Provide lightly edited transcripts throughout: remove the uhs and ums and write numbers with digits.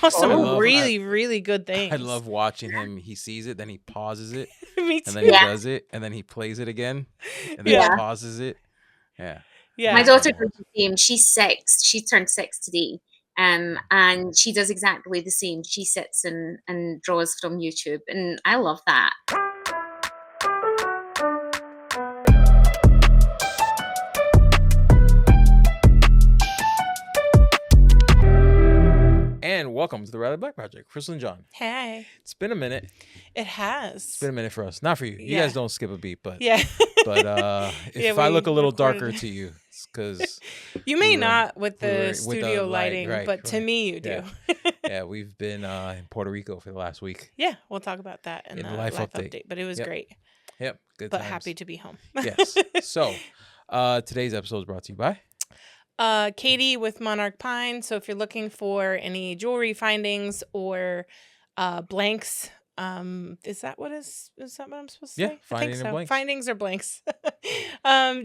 saw some Oh. really, really good things. I love watching him. He sees it, then he pauses it, Me and too. then he Yeah. does it, and then he plays it again, and then Yeah. he pauses it. Yeah. My Yeah. daughter does the same. She's 6. She turned 6 today. And she does exactly the same. She sits and draws from YouTube, and I love that. And welcome to the Riley Black Project, Crystal and John. Hey. It's been a minute. It has. It's been a minute for us. Not for you. You Yeah. guys don't skip a beat, but Yeah. but if I we look a little recorded darker it. to you, it's because You may we were- not with we were- the with studio the light, lighting, right, but to right. me you do. yeah, we've been in Puerto Rico for the last week. Yeah, we'll talk about that in In the the life life update. update. But it was Yep. great. Yep, good But times. happy to be home. Yes. So, today's episode is brought to you by Katie with Monarch Pine. So if you're looking for any jewelry findings or blanks, is that what I'm supposed to say? Yeah, I think finding and so. blanks. Findings or blanks.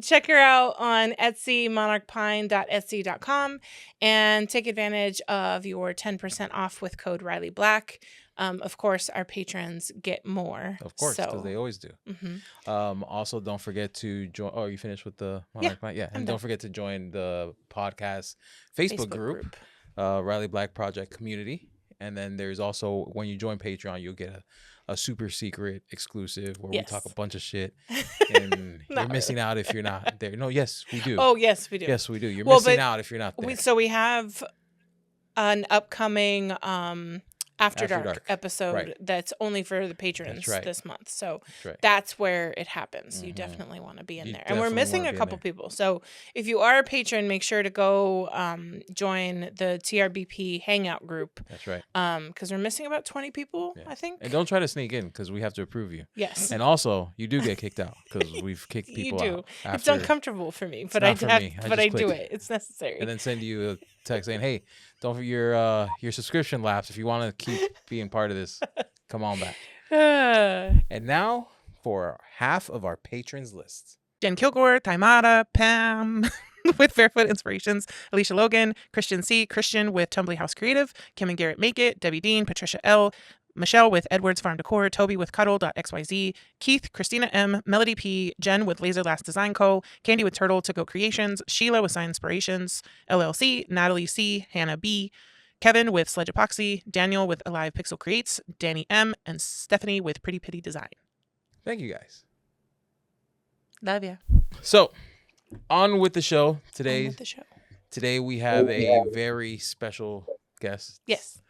Check her out on Etsy, monarchpine.etsy.com, and take advantage of your 10% off with code Riley Black. Of course, our patrons get more. Of course, because they always do. Mhm. Also, don't forget to join. Oh, you finished with the Monarch Pine? Yeah, I'm and done. don't forget to join the podcast Facebook group, Riley Black Project Community. And then there's also, when you join Patreon, you'll get a super secret exclusive where we talk a bunch of shit. And you're missing out if you're not there. No, yes, we do. Oh, yes, we do. Yes, we do. You're missing out if you're not there. So we have an upcoming After Dark episode that's only for the patrons this month. So that's where it happens. You definitely want to be in there. And we're missing a couple people. So if you are a patron, make sure to go join the TRBP Hangout group. That's right. Because we're missing about 20 people, I think. And don't try to sneak in because we have to approve you. Yes. And also, you do get kicked out because we've kicked people You do. out. It's uncomfortable for me, but I do it. It's necessary. And then send you a text saying, "Hey, don't forget your subscription lapse. If you want to keep being part of this, come on back." And now for half of our patrons list. Jen Kilgore, Taimara, Pam with Barefoot Inspirations, Alicia Logan, Christian C, Christian with Tumbly House Creative, Kim and Garrett Make It, Debbie Dean, Patricia L, Michelle with Edwards Farm Decor, Toby with Cuttle.xyz, Keith, Christina M, Melody P, Jen with Laser Last Design Co, Candy with Turtle To Go Creations, Sheila with Sign Inspirations, LLC, Natalie C, Hannah B, Kevin with Sledge Epoxy, Daniel with Alive Pixel Creates, Danny M, and Stephanie with Pretty Pitty Design. Thank you guys. Love you. So, on with the show today. On with the show. Today we have a very special guest. Yes.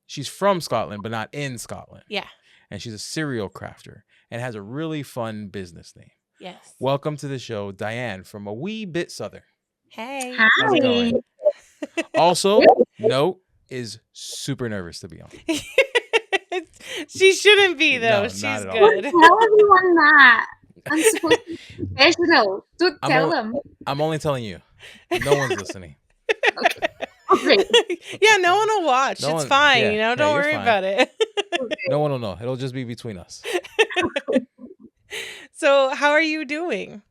She's from Scotland, but not in Scotland. Yeah. And she's a serial crafter and has a really fun business name. Yes. Welcome to the show, Diane from A Wee Bit Southern. Hey. How's it going? Also, Note is super nervous to be on. She shouldn't be, though. No, she's not at all. good. Don't tell everyone that. I'm supposed to be professional. Don't tell them. I'm only telling you. No one's listening. Okay. Yeah, no one will watch. No it's one- fine. yeah, Don't you're worry fine. about it. No one will know. It'll just be between us. So, how are you doing?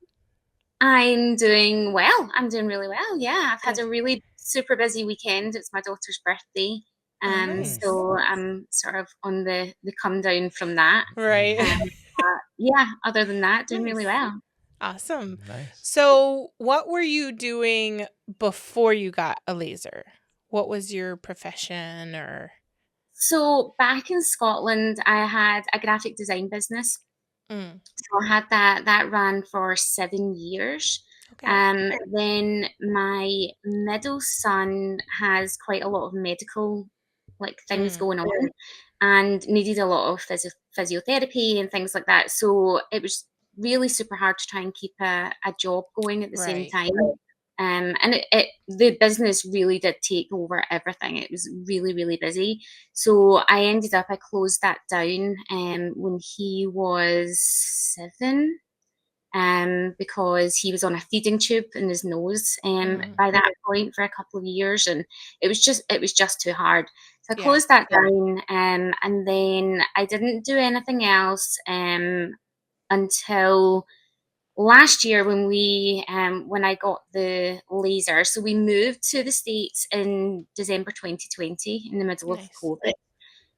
I'm doing well. I'm doing really well. Yeah, I've had a really super busy weekend. It's my daughter's birthday. Nice. So I'm sort of on the come down from that. Right. Yeah, other than that, doing really well. Awesome. Nice. So, what were you doing before you got a laser? What was your profession or? So back in Scotland, I had a graphic design business. Mm, So I had that ran for 7 years. okay. Then my middle son has quite a lot of medical things going on and needed a lot of physiotherapy and things like that. So it was really super hard to try and keep a job going at the same Right. time. And the business really did take over everything. It was really, really busy. So I closed that down when he was 7. Because he was on a feeding tube in his nose by that point for a couple of years, and it was just too hard. So I Yeah. closed that down, and then I didn't do anything else until last year when I got the laser, so we moved to the States in December 2020 in the middle of COVID.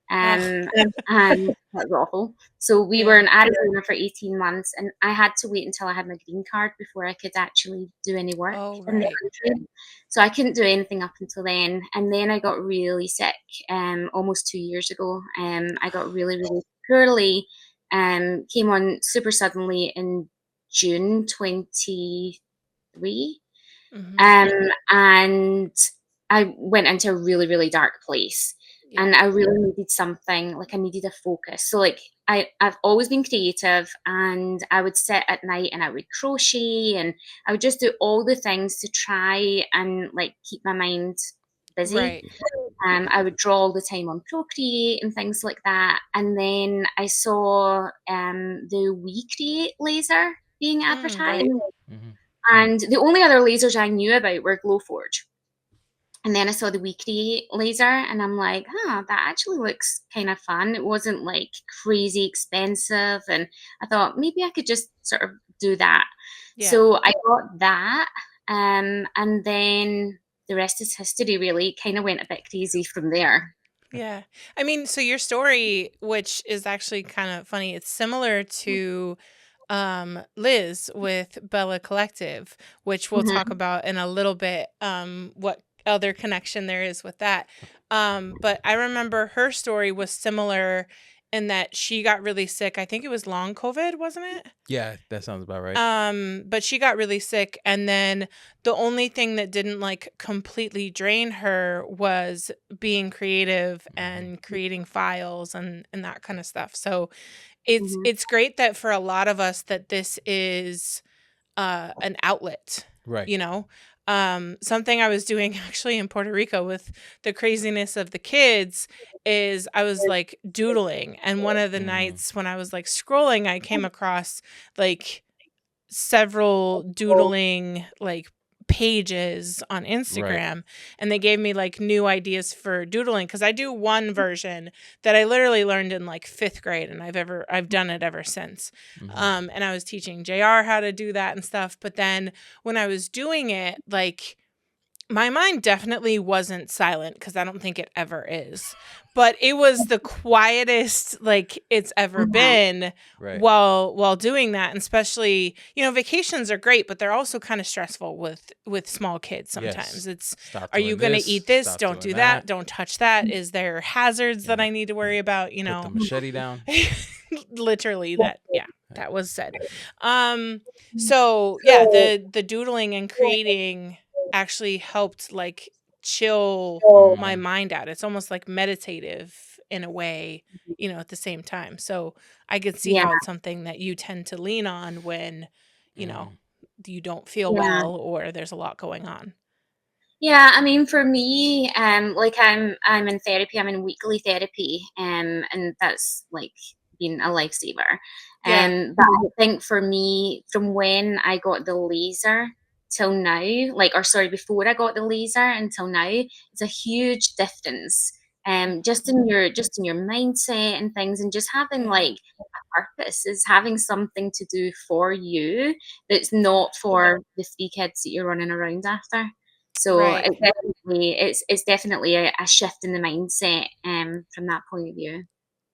And that was awful. So we were in Arizona for 18 months, and I had to wait until I had my green card before I could actually do any work in the country. So I couldn't do anything up until then. And then I got really sick almost 2 years ago. I got really, really poorly, came on super suddenly in June 23. And I went into a really, really dark place. And I really needed something, like I needed a focus. So like I've always been creative, and I would sit at night and I would crochet, and I would just do all the things to try and like keep my mind busy. I would draw all the time on Procreate and things like that. And then I saw the WeCreate laser being advertised. And the only other lasers I knew about were Glowforge. And then I saw the WeCreate laser, and I'm like, that actually looks kind of fun. It wasn't like crazy expensive. And I thought maybe I could just sort of do that. So I got that. And then the rest is history, really. It kind of went a bit crazy from there. Yeah. I mean, so your story, which is actually kind of funny, it's similar to Liz with Bella Collective, which we'll talk about in a little bit, what other connection there is with that. But I remember her story was similar in that she got really sick. I think it was long COVID, wasn't it? Yeah, that sounds about right. But she got really sick, and then the only thing that didn't like completely drain her was being creative and creating files and that kind of stuff. So it's great that for a lot of us that this is an outlet, right? You know, something I was doing actually in Puerto Rico with the craziness of the kids is I was like doodling, and one of the nights when I was like scrolling, I came across like several doodling like pages on Instagram, and they gave me like new ideas for doodling, because I do one version that I literally learned in like 5th grade, and I've done it ever since. And I was teaching JR how to do that and stuff, but then when I was doing it, like my mind definitely wasn't silent, because I don't think it ever is, but it was the quietest like it's ever been while doing that. And especially, you know, vacations are great, but they're also kind of stressful with small kids sometimes. It's, are you going to eat this? Don't do that. Don't touch that. Is there hazards that I need to worry about? You know, put the machete down. Literally that. Yeah, that was said. So yeah, the doodling and creating actually helped like chill my mind out. It's almost like meditative in a way, you know, at the same time. So I could see how it's something that you tend to lean on when, you know, you don't feel well or there's a lot going on. Yeah, I mean, for me, like I'm in therapy. I'm in weekly therapy, and that's like been a lifesaver. But I think for me, from when I got the laser till now, before I got the laser until now, it's a huge difference. Just in your mindset and things, and just having like a purpose, is having something to do for you that's not for the 3 kids that you're running around after. So it's definitely a shift in the mindset from that point of view.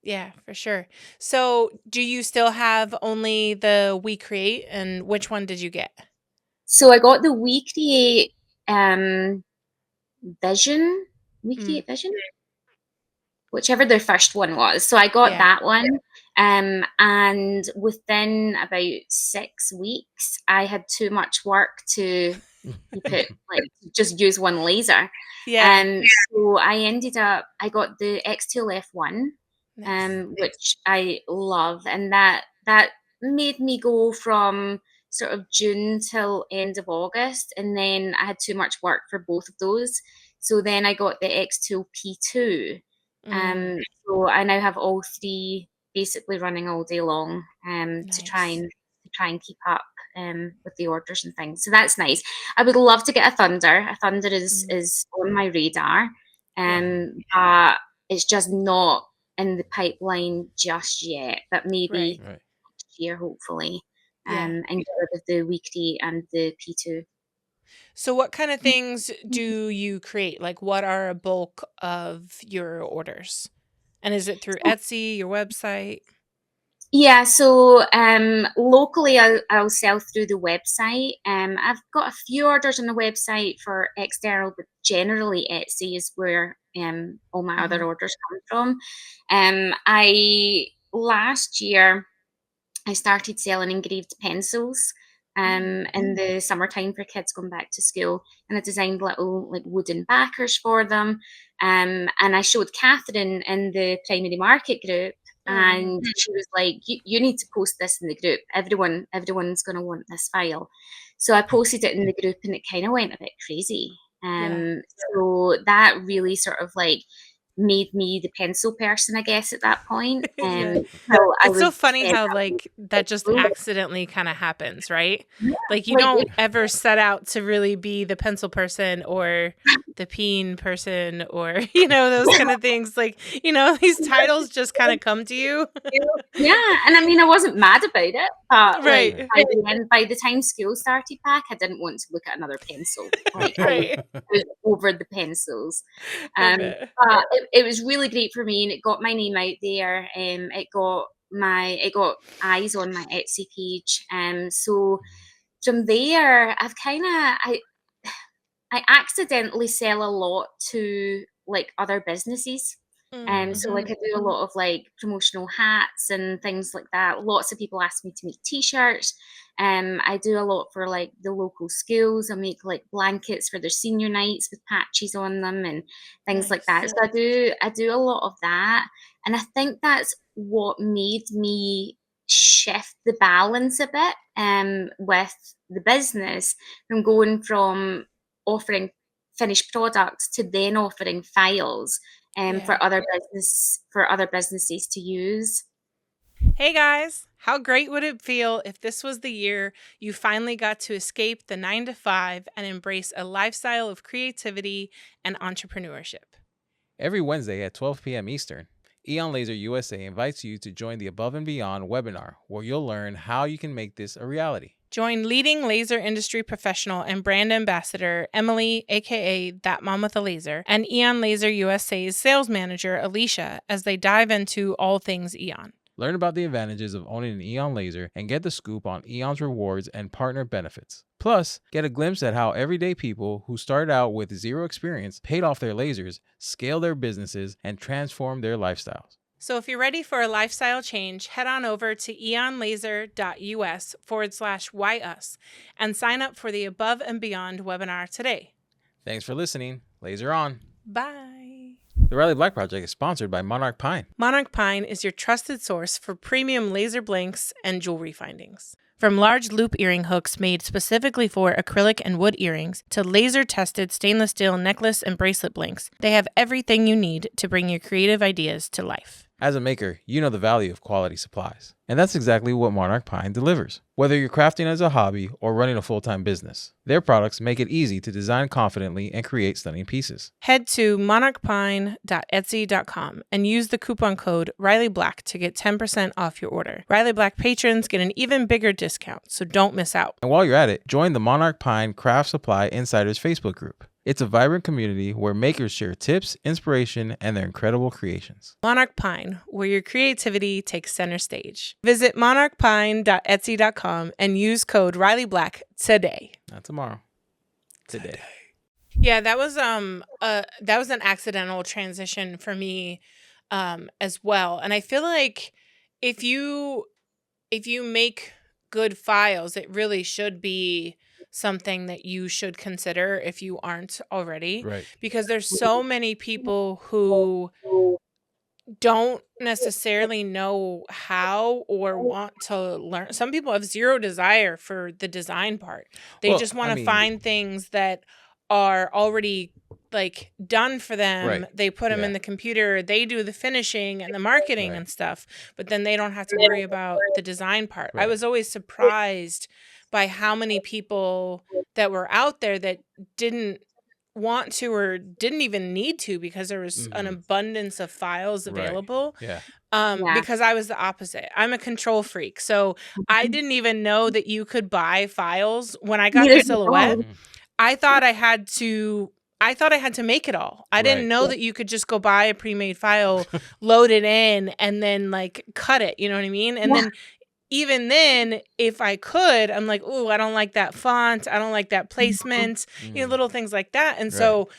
Yeah, for sure. So do you still have only the WeCreate, and which one did you get? So I got the WeCreate Vision, whichever their first one was. So I got that one. And within about 6 weeks, I had too much work to keep it, like just use one laser. So I got the X2 F1, which I love, and that made me go from sort of June till end of August, and then I had too much work for both of those. So then I got the X2 P2. So I now have all 3 basically running all day long, to try and keep up with the orders and things. So that's nice. I would love to get a Thunder. A Thunder is on my radar, but it's just not in the pipeline just yet. But maybe next year, hopefully. and get rid of the WeCreate and the P2. So what kind of things do you create? Like, what are a bulk of your orders? And is it through Etsy, your website? Yeah, so locally I'll sell through the website. I've got a few orders on the website for external, but generally Etsy is where all my other orders come from. Last year I started selling engraved pencils in the summertime for kids going back to school, and I designed little like wooden backers for them. And I showed Catherine in the primary market group, and she was like, you need to post this in the group. Everyone's going to want this file. So I posted it in the group, and it kind of went a bit crazy. So that really sort of like made me the pencil person, I guess, at that point. So it's so funny how like that just accidentally kind of happens, right? Like you don't ever set out to really be the pencil person or the peen person or, those kind of things. Like, these titles just kind of come to you. Yeah. And I mean, I wasn't mad about it, but like by the time school started back, I didn't want to look at another pencil. Like I was over the pencils. But it was really great for me, and it got my name out there. It got eyes on my Etsy page. So from there, I accidentally sell a lot to like other businesses. So like I do a lot of like promotional hats and things like that. Lots of people ask me to make t-shirts. I do a lot for like the local schools. I make like blankets for their senior nights with patches on them and things like that. So I do a lot of that. And I think that's what made me shift the balance a bit with the business, from going from offering finished products to then offering files for other businesses to use. Hey guys, how great would it feel if this was the year you finally got to escape the 9-to-5 and embrace a lifestyle of creativity and entrepreneurship? Every Wednesday at 12 p.m. Eastern, Eon Laser USA invites you to join the Above and Beyond webinar, where you'll learn how you can make this a reality. Join leading laser industry professional and brand ambassador Emily, aka That Mom with a Laser, and Eon Laser USA's sales manager Alicia as they dive into all things Eon. Learn about the advantages of owning an Eon Laser and get the scoop on Eon's rewards and partner benefits. Plus, get a glimpse at how everyday people who started out with zero experience paid off their lasers, scaled their businesses, and transformed their lifestyles. So if you're ready for a lifestyle change, head on over to eonlaser.us/whyus and sign up for the Above and Beyond webinar today. Thanks for listening. Laser on. Bye. The Riley Black Project is sponsored by Monarch Pine. Monarch Pine is your trusted source for premium laser blanks and jewelry findings. From large loop earring hooks made specifically for acrylic and wood earrings to laser-tested stainless steel necklace and bracelet blanks, they have everything you need to bring your creative ideas to life. As a maker, you know the value of quality supplies. And that's exactly what Monarch Pine delivers. Whether you're crafting as a hobby or running a full-time business, their products make it easy to design confidently and create stunning pieces. Head to monarchpine.etsy.com and use the coupon code RileyBlack to get 10% off your order. Riley Black patrons get an even bigger discount, so don't miss out. And while you're at it, join the Monarch Pine Craft Supply Insiders Facebook group. It's a vibrant community where makers share tips, inspiration, and their incredible creations. Monarch Pine, where your creativity takes center stage. Visit monarchpine.etsy.com and use code RileyBlack today. Not tomorrow. Today. Yeah, that was an accidental transition for me as well. And I feel like if you make good files, it really should be something that you should consider if you aren't already. Right. Because there's so many people who don't necessarily know how or want to learn. Some people have zero desire for the design part. They just want to find things that are already like done for them. Right. They put them in the computer. They do the finishing and the marketing and stuff, but then they don't have to worry about the design part. Right. I was always surprised by how many people that were out there that didn't want to or didn't even need to because there was an abundance of files available. Yeah. Because I was the opposite. I'm a control freak. So I didn't even know that you could buy files. When I got the silhouette, I thought I had to make it all. I didn't know that you could just go buy a pre-made file, load it in, and then like cut it. You know what I mean? And then even then, if I could, I'm like, ooh, I don't like that font. I don't like that placement, little things like that. And so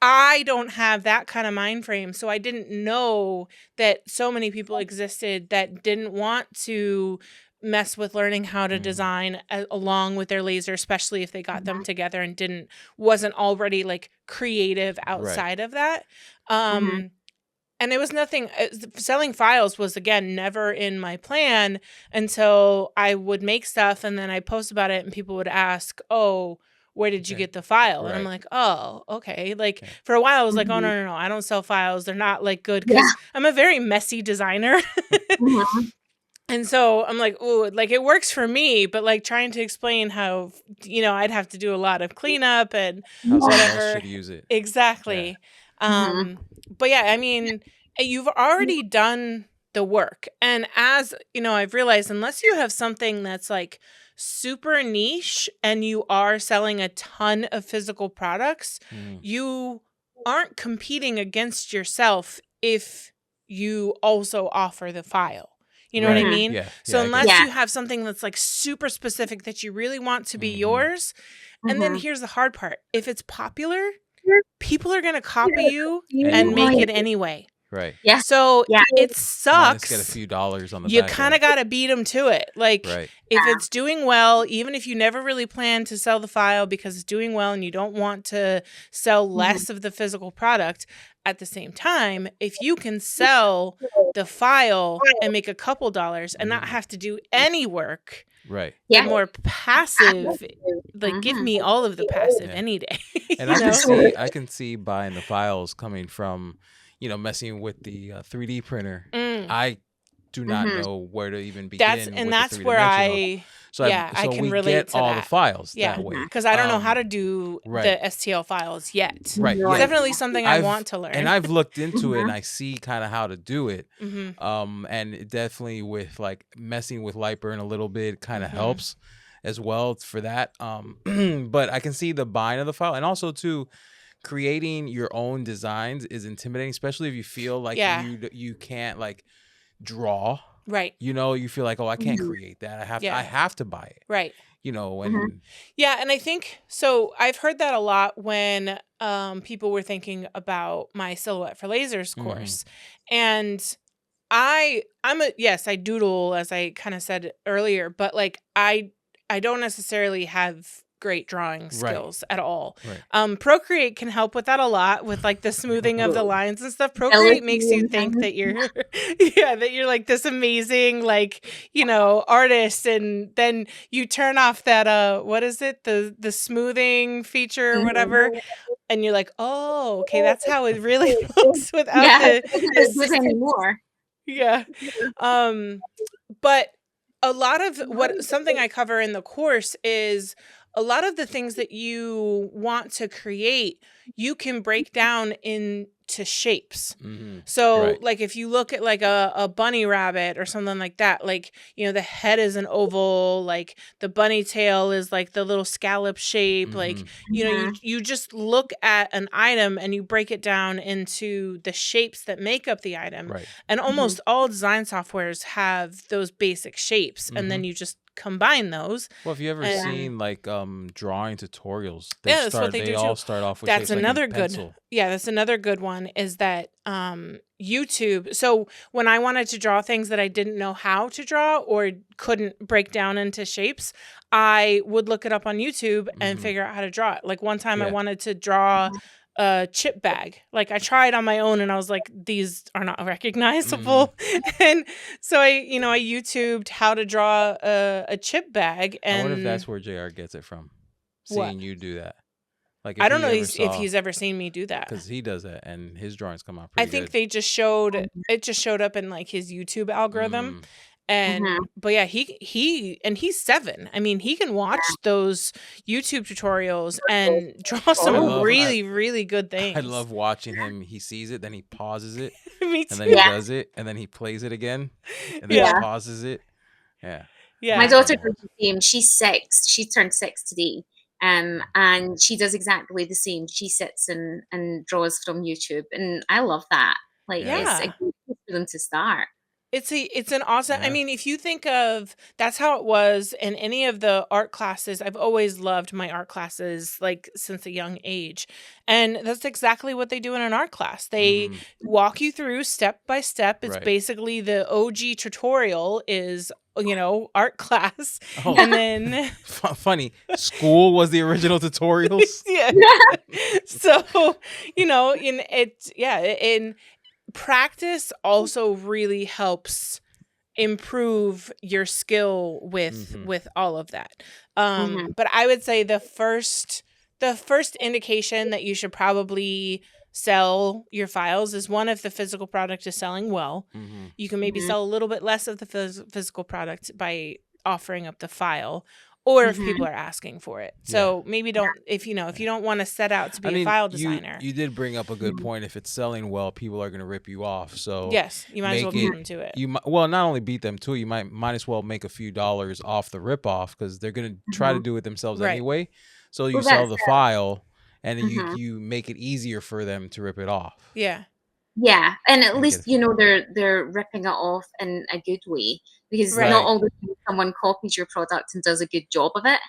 I don't have that kind of mind frame. So I didn't know that so many people existed that didn't want to mess with learning how to design along with their laser, especially if they got them together and wasn't already like creative outside of that. And it was nothing, selling files was, again, never in my plan until I would make stuff and then I post about it and people would ask, oh, where did you get the file? And I'm like, oh, okay. Like for a while I was like, oh, no, I don't sell files. They're not like good because I'm a very messy designer. And so I'm like, oh, like it works for me, but like trying to explain how, I'd have to do a lot of cleanup and whatever. Someone else should use it. Exactly. But yeah, I mean, you've already done the work. And as, I've realized unless you have something that's like super niche and you are selling a ton of physical products, you aren't competing against yourself if you also offer the file. You know what I mean? Yeah. So unless you have something that's like super specific that you really want to be yours, and then here's the hard part. If it's popular, people are going to copy you and make it anyway. Right. Yeah. So it sucks. Get a few dollars on the You back kind of got to beat them to it. Like if it's doing well, even if you never really plan to sell the file because it's doing well and you don't want to sell less of the physical product, at the same time, if you can sell the file and make a couple dollars and not have to do any work, the more passive, like give me all of the passive any day. And I can see buying the files coming from, messing with the 3D printer. I do not know where to even begin. That's where I can relate to all the files that way. Because I don't know how to do the STL files yet. Right. It's definitely something I want to learn. And I've looked into it and I see kind of how to do it. And it definitely with like messing with Lightburn a little bit kind of helps as well for that. But I can see the buying of the file, and also too, creating your own designs is intimidating, especially if you feel like you can't like draw. Right. You feel like, oh, I can't create that. I have to buy it. Right. And yeah, and I think so. I've heard that a lot when people were thinking about my Silhouette for Lasers course, and I doodle, as I kind of said earlier, but like I don't necessarily have great drawing skills at all. Procreate can help with that a lot, with like the smoothing of the lines and stuff. Procreate makes you think that you're that you're like this amazing like artist, and then you turn off that what is it, the smoothing feature or whatever, and you're like, oh, okay, that's how it really looks without the anymore. But a lot of something I cover in the course is a lot of the things that you want to create, you can break down into shapes. So like if you look at like a bunny rabbit or something like that, like, the head is an oval, like the bunny tail is like the little scallop shape, like, you just look at an item and you break it down into the shapes that make up the item. And almost all design softwares have those basic shapes, and then you just combine those. Well, if you ever seen like drawing tutorials, that's what they do all too. start off with that's another like good that's another good one, is that YouTube. So when I wanted to draw things that I didn't know how to draw or couldn't break down into shapes, I would look it up on YouTube and figure out how to draw it. Like one time I wanted to draw a chip bag. Like I tried on my own and I was like, these are not recognizable. And so I YouTubed how to draw a chip bag. And I wonder if that's where JR gets it from. Seeing you do that. Like I don't know if he's ever seen me do that. Because he does that and his drawings come out pretty good. I think they just showed up in like his YouTube algorithm. And but yeah, he's 7. I mean, he can watch those YouTube tutorials and draw some really, really good things. I love watching him. He sees it, then he pauses it. Me too. And then he does it, and then he plays it again, and then he pauses it. Yeah. My daughter does the same. She's 6. She turned 6 today. And she does exactly the same. She sits and draws from YouTube, and I love that. Like, it's a good place for them to start. It's an awesome, I mean, if you think of, that's how it was in any of the art classes. I've always loved my art classes, like, since a young age. And that's exactly what they do in an art class. They walk you through step by step. It's basically the OG tutorial is, art class. Oh. And then funny, school was the original tutorials. So, in practice also really helps improve your skill with all of that. But I would say the first indication that you should probably sell your files is, one, if the physical product is selling well. You can maybe sell a little bit less of the physical product by offering up the file, or if people are asking for it. So maybe don't, if you don't want to set out to be a file designer. You did bring up a good point. If it's selling well, people are going to rip you off. So yes, you might as well beat them to it. Not only beat them to it, you might as well make a few dollars off the rip off, because they're going to try to do it themselves anyway. So you sell the file, and then you make it easier for them to rip it off. Yeah, and at least they're ripping it off in a good way, because not all the time someone copies your product and does a good job of it.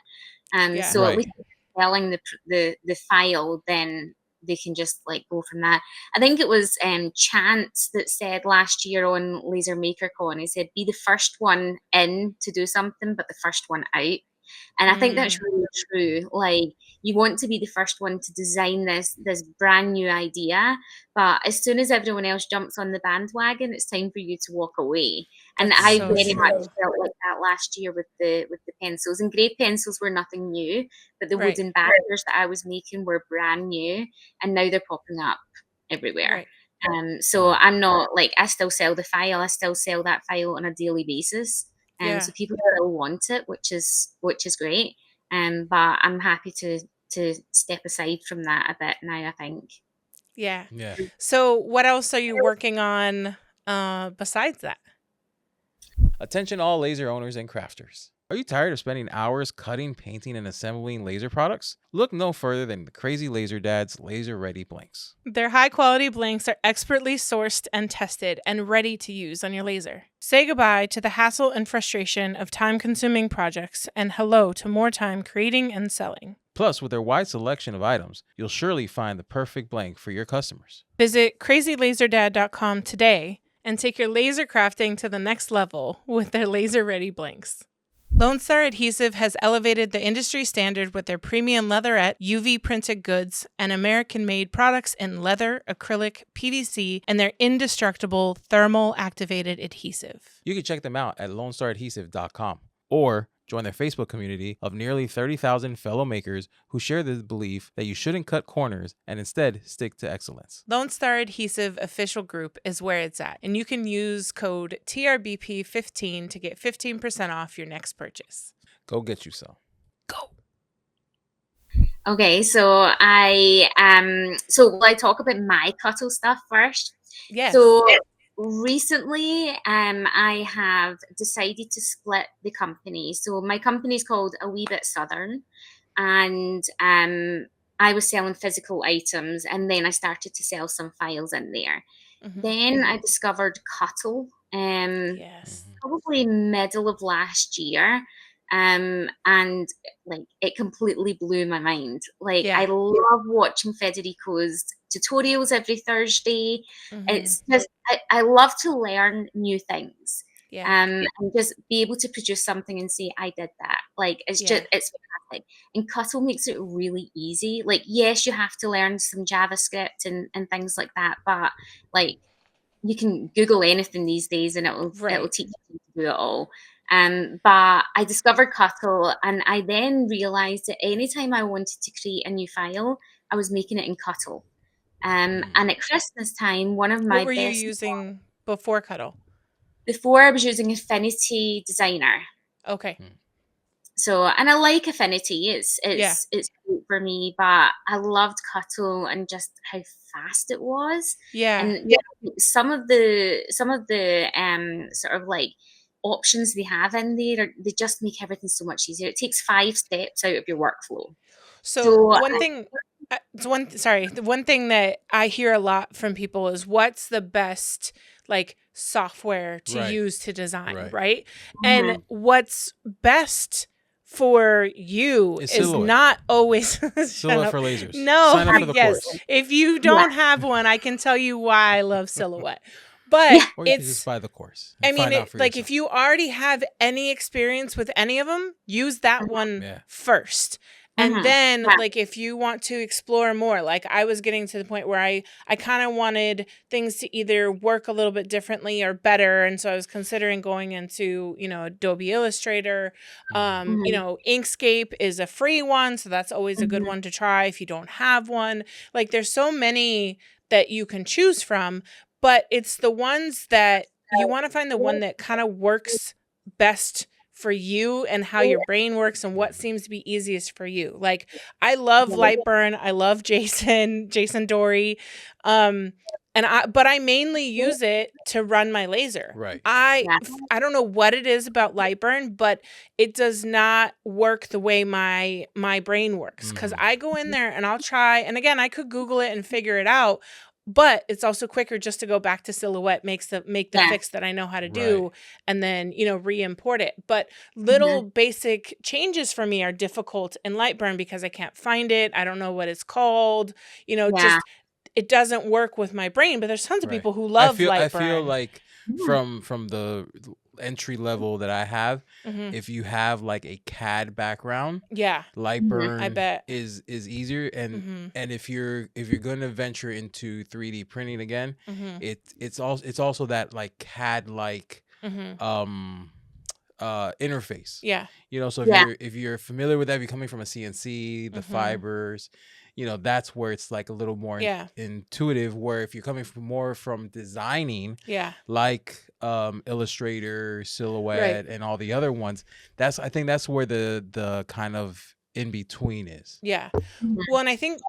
So at least if you're selling the file, then they can just go from that. I think it was Chance that said last year on Laser Maker Con, he said, be the first one in to do something, but the first one out. And I think that's really true. Like, you want to be the first one to design this brand new idea, but as soon as everyone else jumps on the bandwagon, it's time for you to walk away. And I very much felt like that last year with the pencils. And grey pencils were nothing new, but the wooden backers that I was making were brand new, and now they're popping up everywhere. So I'm not I still sell the file. I still sell that file on a daily basis. So people still want it, which is great. But I'm happy to step aside from that a bit now, I think. Yeah. So what else are you working on besides that? Attention all laser owners and crafters. Are you tired of spending hours cutting, painting, and assembling laser products? Look no further than the Crazy Laser Dad's Laser Ready Blanks. Their high-quality blanks are expertly sourced and tested and ready to use on your laser. Say goodbye to the hassle and frustration of time-consuming projects, and hello to more time creating and selling. Plus, with their wide selection of items, you'll surely find the perfect blank for your customers. Visit crazylaserdad.com today and take your laser crafting to the next level with their Laser Ready Blanks. Lone Star Adhesive has elevated the industry standard with their premium leatherette, UV printed goods, and American-made products in leather, acrylic, PVC, and their indestructible thermal activated adhesive. You can check them out at lonestaradhesive.com or join their Facebook community of nearly 30,000 fellow makers who share the belief that you shouldn't cut corners and instead stick to excellence. Lone Star Adhesive official group is where it's at, and you can use code TRBP15 to get 15% off your next purchase. Go get you some. Go. Okay, so will I talk about my Cuttle stuff first? Yes. So recently, I have decided to split the company. So my company is called A Wee Bit Southern, and I was selling physical items, and then I started to sell some files in there. Then I discovered Cuttle, probably middle of last year. And it completely blew my mind. I love watching Federico's tutorials every Thursday. It's just I love to learn new things. And just be able to produce something and say I did that. It's fantastic. And Cuttle makes it really easy. Yes, you have to learn some JavaScript and things like that, but you can Google anything these days and it'll teach you to do it all. But I discovered Cuttle, and I then realized that anytime I wanted to create a new file, I was making it in Cuttle. And at Christmas time, one of my What were you using before Cuttle? before I was using Affinity Designer. Okay. So, and I like Affinity. It's great for me, but I loved Cuttle and just how fast it was. Yeah. And some of the sort of like options they have in there, they just make everything so much easier. It takes 5 steps out of your workflow. So one thing, the one thing that I hear a lot from people is, what's the best like software to use to design, right? And what's best for you is not always Silhouette for lasers. No, sign up for the course. If you don't have one, I can tell you why I love Silhouette. But or you can just buy the course. I mean, if you already have any experience with any of them, use that one first. And then, like, if you want to explore more, like I was getting to the point where I kind of wanted things to either work a little bit differently or better. And so I was considering going into, Adobe Illustrator. Inkscape is a free one, so that's always a good one to try if you don't have one. Like, there's so many that you can choose from, but it's the ones that you want to find the one that kind of works best for you and how your brain works and what seems to be easiest for you. Like, I love Lightburn. I love Jason Dory. But I mainly use it to run my laser. Right. I don't know what it is about Lightburn, but it does not work the way my brain works. Because I go in there and I'll try, and again, I could Google it and figure it out. But it's also quicker just to go back to Silhouette, make the fix that I know how to do, and then, re-import it. But little basic changes for me are difficult in Lightburn because I can't find it. I don't know what it's called. Just it doesn't work with my brain. But there's tons of people who love Lightburn. I feel like from the entry level that I have, if you have like a CAD background, Lightburn I bet is easier, and if you're gonna venture into 3D printing again, it's also that like CAD like interface. So if you're familiar with that, if you're coming from a CNC, the fibers, that's where it's like a little more intuitive, where if you're coming from designing, like Illustrator, Silhouette, and all the other ones, I think that's where the kind of in between is. Well, and I think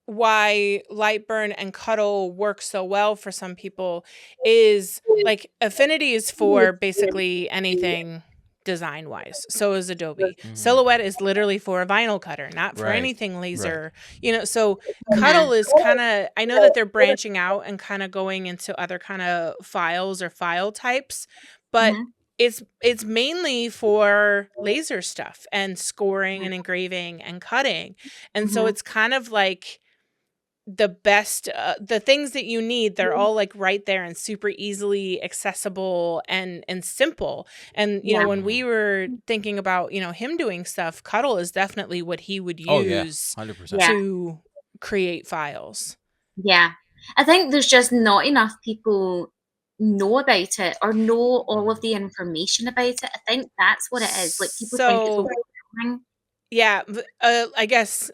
why Lightburn and Cuttle work so well for some people is, like, Affinity is for basically anything design wise. So is Adobe. Silhouette is literally for a vinyl cutter, not for anything laser. So Cuttle is kind of, I know that they're branching out and kind of going into other kind of files or file types, but it's mainly for laser stuff and scoring and engraving and cutting. And so it's kind of like the best, the things that you need, they're all like right there and super easily accessible and simple. And, when we were thinking about, him doing stuff, Cuttle is definitely what he would use 100%. to create files. Yeah. I think there's just not enough people know about it or know all of the information about it. I think that's what it is. Like, people think it's overwhelming. Yeah. I guess,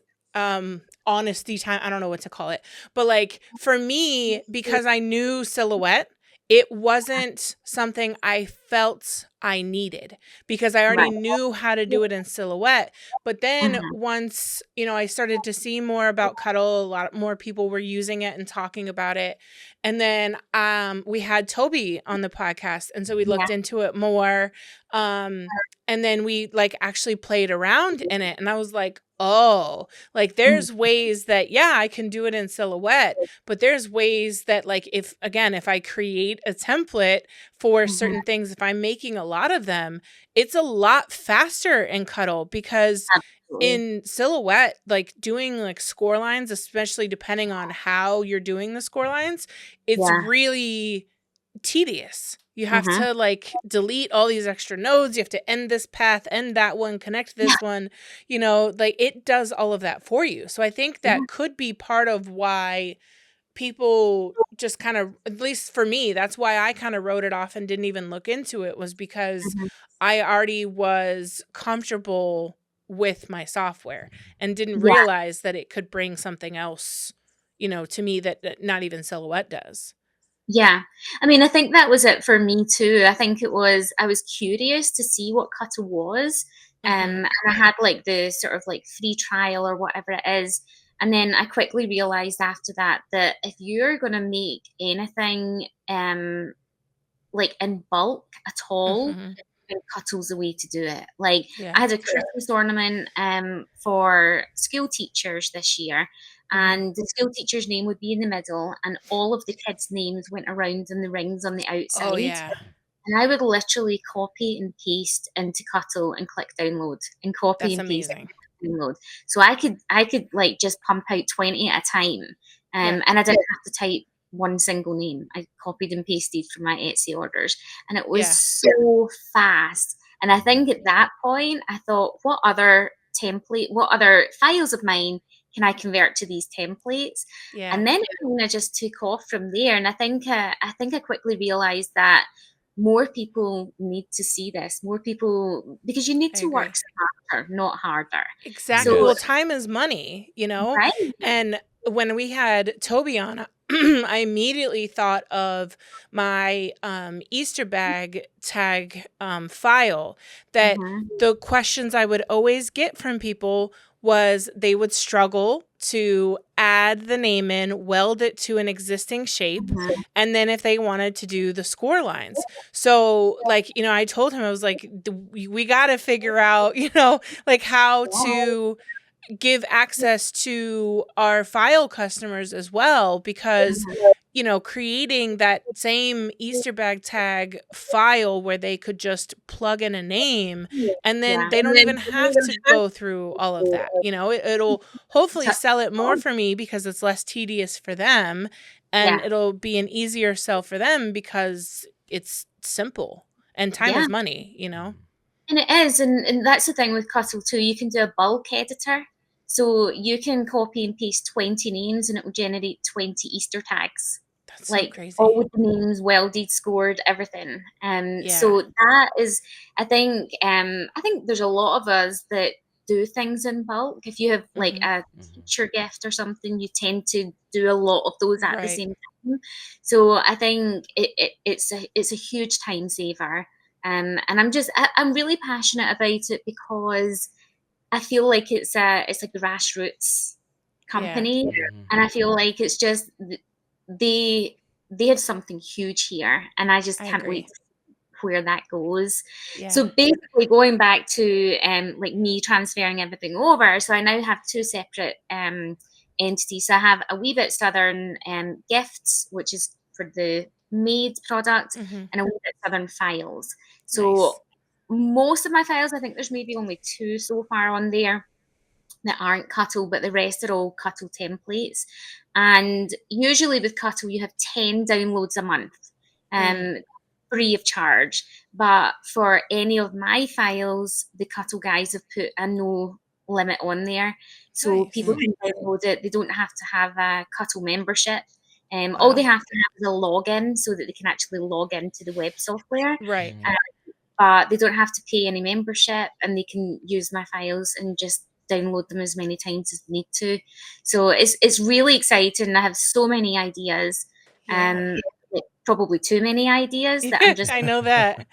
honesty time, I don't know what to call it, but like for me, because I knew Silhouette, it wasn't something I felt I needed because I already knew how to do it in Silhouette. But then once, I started to see more about Cuttle, a lot more people were using it and talking about it. And then we had Toby on the podcast. And so we looked into it more. And then we like actually played around in it. And I was like, oh, like there's ways that, I can do it in Silhouette, but there's ways that, like, if I create a template for certain things, if I'm making a lot of them, it's a lot faster in Cuttle because in Silhouette, like doing like score lines, especially depending on how you're doing the score lines, it's really tedious. You have to like delete all these extra nodes. You have to end this path, end that one, connect this one, like it does all of that for you. So I think that could be part of why people just kind of, at least for me, that's why I kind of wrote it off and didn't even look into it, was because I already was comfortable with my software and didn't realize that it could bring something else, to me that not even Silhouette does. Yeah. I mean, I think that was it for me too. I think I was curious to see what Cuttle was. And I had like the sort of like free trial or whatever it is. And then I quickly realized after that if you're going to make anything like in bulk at all, then Cuttle's the way to do it. Like I had a Christmas ornament for school teachers this year, and the school teacher's name would be in the middle, and all of the kids' names went around in the rings on the outside. Oh yeah. And I would literally copy and paste into Cuttle and click download, and copy That's and paste amazing. and download. So I could like just pump out 20 at a time, and I didn't have to type one single name. I copied and pasted from my Etsy orders, and it was so fast. And I think at that point, I thought, what other files of mine can I convert to these templates? Yeah. And then it kind of just took off from there. And I think I quickly realized that more people need to see this. More people, because you need to work smarter, not harder. Exactly. So, well, time is money, right? And when we had Toby on, I immediately thought of my Easter bag tag file, that the questions I would always get from people was they would struggle to add the name in, weld it to an existing shape, and then if they wanted to do the score lines. So like, I told him, I was like, we got to figure out, like how to give access to our file customers as well, because creating that same Easter bag tag file where they could just plug in a name, and then they don't even have to go through all of that. It'll hopefully sell it more for me because it's less tedious for them, and it'll be an easier sell for them because it's simple, and time is money, And it is, and that's the thing with Cuttle too. You can do a bulk editor. So you can copy and paste 20 names and it will generate 20 Easter tags. That's like so crazy. All the names, welded, scored, everything. So that is, I think there's a lot of us that do things in bulk. If you have like a teacher gift or something, you tend to do a lot of those at the same time. So I think it's a huge time saver. And I'm really passionate about it because I feel like it's a grassroots company, and I feel like it's just they have something huge here, and I just can't wait to see where that goes. So basically, going back to like me transferring everything over, so I now have two separate entities. So I have a Wee Bit Southern Gifts, which is for the made product, and a Wee Bit Southern Files. So most of my files, I think there's maybe only 2 so far on there that aren't Cuttle, but the rest are all Cuttle templates. And usually with Cuttle, you have 10 downloads a month, free of charge. But for any of my files, the Cuttle guys have put a no limit on there. So people can download it. They don't have to have a Cuttle membership. All they have to have is a login so that they can actually log into the web software. Right. But they don't have to pay any membership, and they can use my files and just download them as many times as they need to. So it's really exciting. I have so many ideas, probably too many ideas that I'm just I know that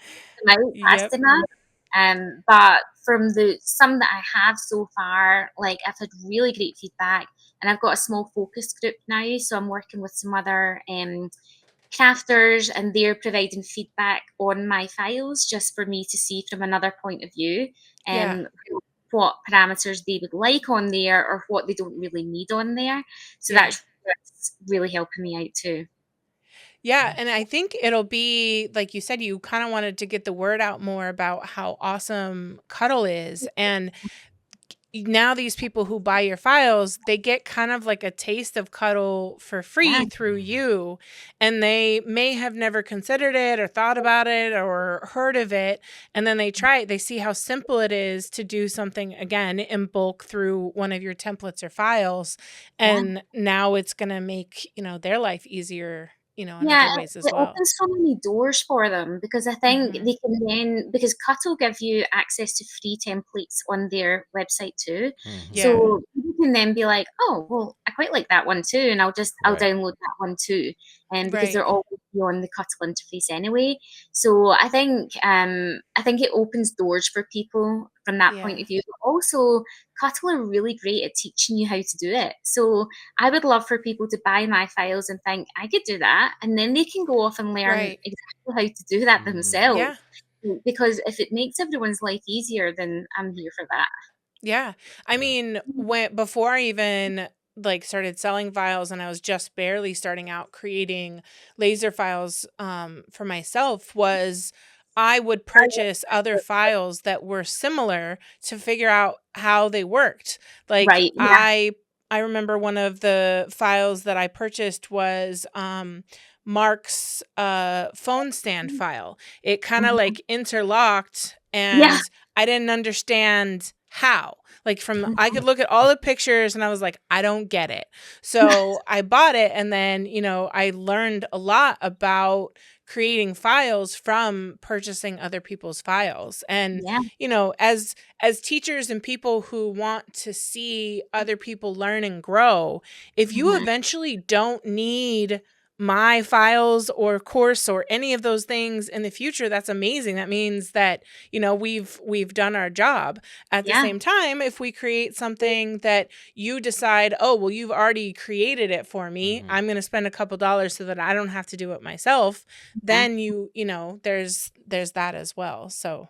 fast enough. But from some that I have so far, like I've had really great feedback, and I've got a small focus group now. So I'm working with some other crafters, and they're providing feedback on my files just for me to see from another point of view, what parameters they would like on there or what they don't really need on there. So that's really helping me out too. Yeah, and I think it'll be, like you said, you kind of wanted to get the word out more about how awesome Cuttle is. And now these people who buy your files, they get kind of like a taste of Cuttle for free through you. And they may have never considered it or thought about it or heard of it. And then they try it. They see how simple it is to do something, again, in bulk through one of your templates or files. And now it's going to make, their life easier, in other ways as well. It opens so many doors for them, because I think they can then, because Cuttle give you access to free templates on their website too. So people can then be like, oh, well, I quite like that one too, and I'll download that one too, because they're all on the Cuttle interface anyway. So I think it opens doors for people from that point of view. But also, Cuttle are really great at teaching you how to do it. So I would love for people to buy my files and think, I could do that, and then they can go off and learn exactly how to do that themselves. Yeah. Because if it makes everyone's life easier, then I'm here for that. Yeah. I mean, before I even started selling files and I was just barely starting out creating laser files for myself, was I would purchase other files that were similar to figure out how they worked. Like I remember one of the files that I purchased was Mark's phone stand file. It kind of like interlocked, and I didn't understand how. I could look at all the pictures and I was like, I don't get it. So I bought it, and then, I learned a lot about creating files from purchasing other people's files. And, as teachers and people who want to see other people learn and grow, if you eventually don't need my files or course or any of those things in the future, that's amazing. That means that, we've done our job. At the same time, if we create something that you decide, oh, well, you've already created it for me, I'm going to spend a couple dollars so that I don't have to do it myself, then there's that as well. So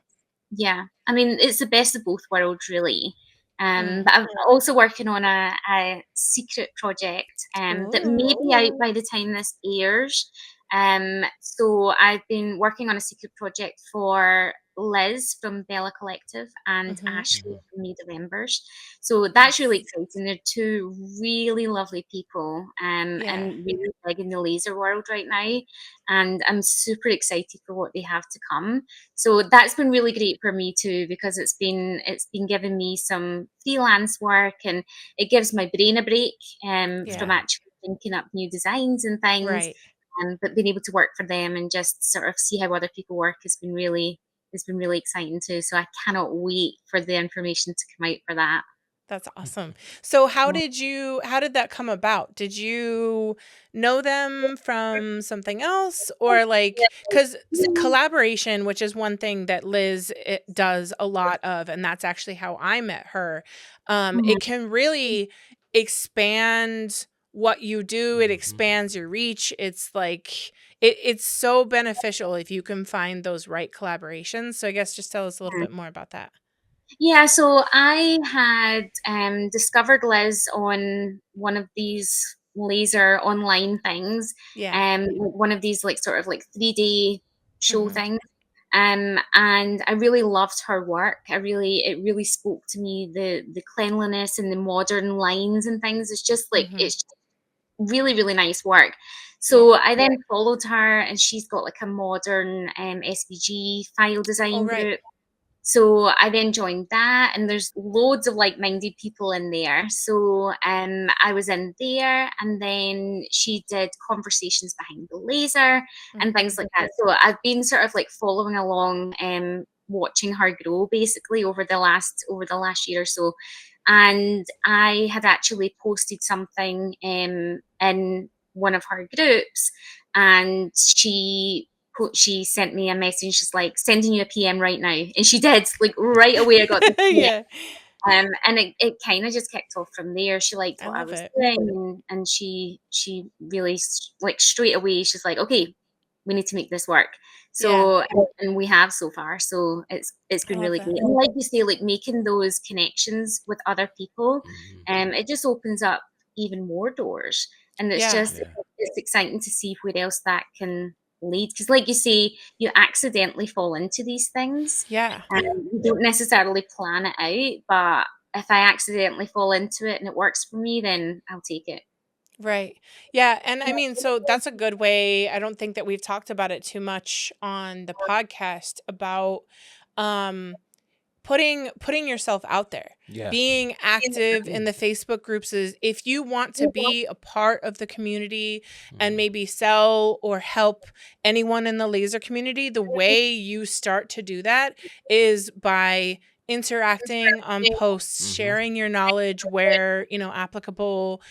yeah, I mean, it's the best of both worlds, really. But I'm also working on a secret project that may be out by the time this airs. So I've been working on a secret project for Liz from Bella Collective and Ashley from Made of Embers. So that's really exciting. They're two really lovely people and really big in the laser world right now. And I'm super excited for what they have to come. So that's been really great for me too, because it's been giving me some freelance work, and it gives my brain a break from actually thinking up new designs and things. Right. But being able to work for them and just sort of see how other people work has been really exciting too. So I cannot wait for the information to come out for that. That's awesome. So how did that come about? Did you know them from something else, or because collaboration, which is one thing that Liz does a lot of, and that's actually how I met her. It can really expand what you do. It expands your reach. It's it's so beneficial if you can find those right collaborations. So I guess just tell us a little bit more about that. Yeah, so I had discovered Liz on one of these laser online things, one of these sort of 3D show things, and I really loved her work. It really spoke to me, the cleanliness and the modern lines and things. It's just it's really, really nice work. So I then followed her, and she's got a modern SVG file design group. So I then joined that, and there's loads of like-minded people in there. So I was in there, and then she did conversations behind the laser and things like that. So I've been sort of following along, watching her grow basically over the last year or so. And I had actually posted something in one of her groups, and she sent me a message. She's like, sending you a PM right now. And she did, right away. I got the PM. And it kind of just kicked off from there. She liked what I was doing, and she really straight away, she's like, okay, we need to make this work. So and we have so far. So it's been really great. And like you say, making those connections with other people, it just opens up even more doors. And it's it's exciting to see where else that can lead, because like you say, you accidentally fall into these things, and you don't necessarily plan it out, but if I accidentally fall into it and it works for me, then I'll take it. Right. Yeah. And I mean, so that's a good way. I don't think that we've talked about it too much on the podcast about putting yourself out there, being active in the Facebook groups. Is if you want to be a part of the community and maybe sell or help anyone in the laser community, the way you start to do that is by interacting on posts, sharing your knowledge where, applicable,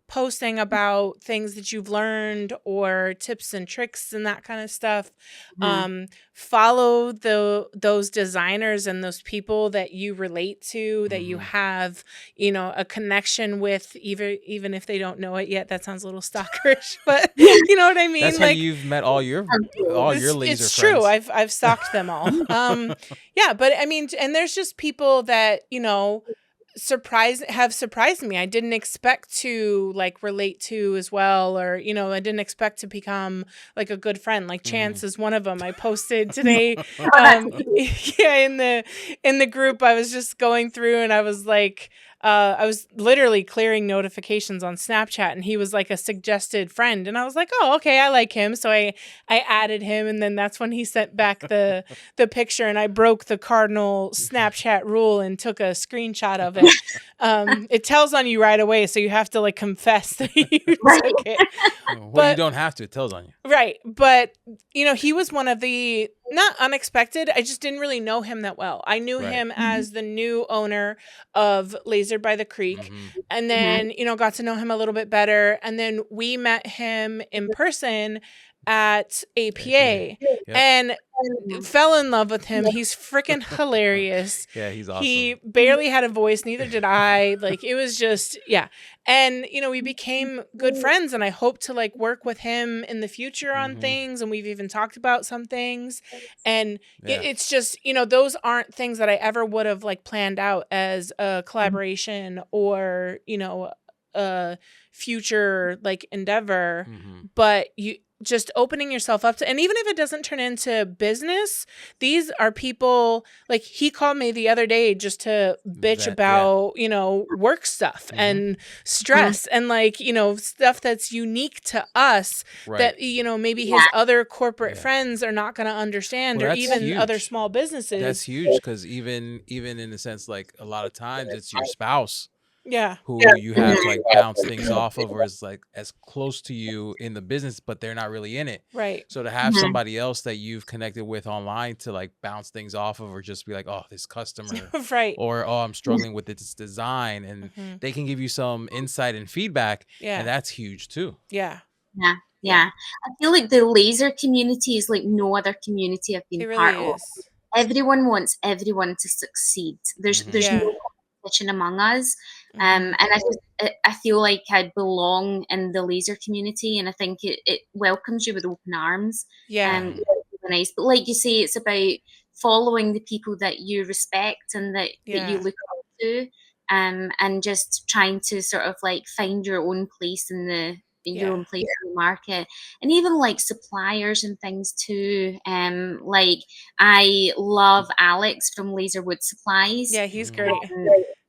posting about things that you've learned or tips and tricks and that kind of stuff. Follow those designers and those people that you relate to, that you have, a connection with, even if they don't know it yet. That sounds a little stalkerish, but you know what I mean? That's how you've met all your laser friends. It's true. I've stalked them all. Yeah, but I mean, and there's just people that, have surprised me. I didn't expect to relate to as well, or I didn't expect to become like a good friend. Like Chance is one of them. I posted today in the group. I was just going through and I was like, I was literally clearing notifications on Snapchat, and he was like a suggested friend, and I was like, oh, okay, I like him, so I added him, and then that's when he sent back the picture, and I broke the cardinal Snapchat rule and took a screenshot of it. It tells on you right away, so you have to confess that you took it. Well, you don't have to. It tells on you. Right, but he was one of the, not unexpected, I just didn't really know him that well. I knew him as the new owner of Laser by the Creek, and then got to know him a little bit better, and then we met him in person at APA. And fell in love with him. He's freaking hilarious. Yeah, he's awesome. He barely had a voice, neither did I. It was just, yeah. And, we became good friends, and I hope to work with him in the future on things. And we've even talked about some things. And it's just, those aren't things that I ever would have planned out as a collaboration or, a future endeavor. But just opening yourself up to, and even if it doesn't turn into business, these are people, he called me the other day just to bitch about, work stuff and stress and stuff that's unique to us that, maybe his other corporate friends are not going to understand, or even huge. Other small businesses. That's huge, because even in the sense, a lot of times it's your spouse. Who you have to bounce things off of, or is as close to you in the business, but they're not really in it. Right. So to have somebody else that you've connected with online to bounce things off of, or just be oh, this customer, right, or oh, I'm struggling with this design, and they can give you some insight and feedback. And that's huge too. Yeah. I feel like the laser community is like no other community I've been part of. Everyone wants everyone to succeed. There's no competition among us. And I feel like I belong in the laser community, and I think it welcomes you with open arms. It's really nice. But like you say, it's about following the people that you respect and that you look up to, and just trying to sort of find your own place in your own place in the market, and even suppliers and things too. I love Alex from Laserwood Supplies. Yeah, he's great.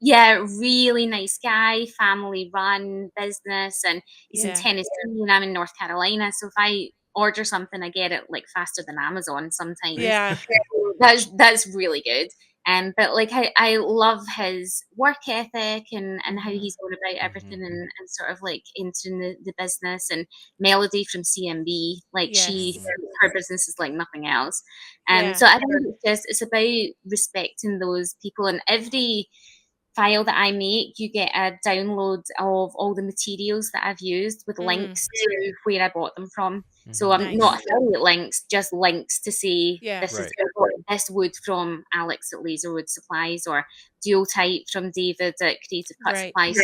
Really nice guy, family run business, and he's in Tennessee and I'm in North Carolina. So if I order something, I get it like faster than Amazon sometimes. Yeah. That's really good. But like I love his work ethic and how he's going about everything and sort of like entering the business. And Melody from CMB, like her business is like nothing else. So I think it's about respecting those people. And every file that I make, you get a download of all the materials that I've used with links to where I bought them from. So I'm not affiliate links, just links to say this is this wood from Alex at Laserwood Supplies, or Duotype from David at Creative Cut Supplies. So,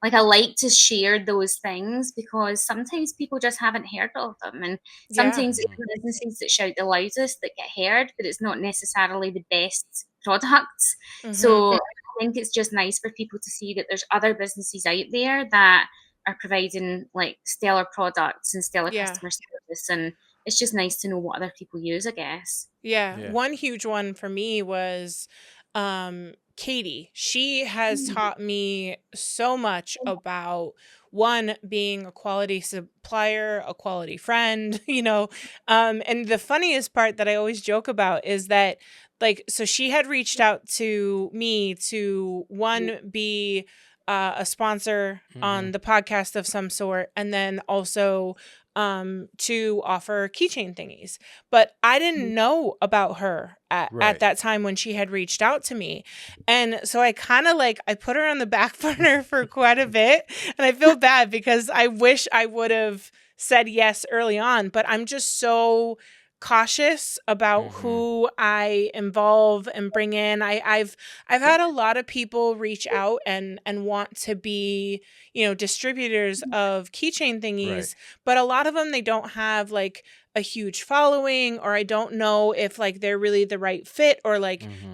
like, I like to share those things because sometimes people just haven't heard of them, and sometimes it's the businesses that shout the loudest that get heard, but it's not necessarily the best products. So I think it's just nice for people to see that there's other businesses out there that are providing like stellar products and stellar customer service, and it's just nice to know what other people use, I guess. One huge one for me was Katie. She has taught me so much about, one, being a quality supplier, a quality friend, and the funniest part that I always joke about is that, like, so she had reached out to me to, one, be a sponsor on the podcast of some sort, and then also to offer keychain thingies. But I didn't know about her at that time when she had reached out to me. And so I kind of I put her on the back burner for quite a bit. And I feel bad because I wish I would have said yes early on, but I'm just so cautious about who I involve and bring in. I've had a lot of people reach out and want to be, distributors of keychain thingies, but a lot of them, they don't have a huge following, or I don't know if they're really the right fit, or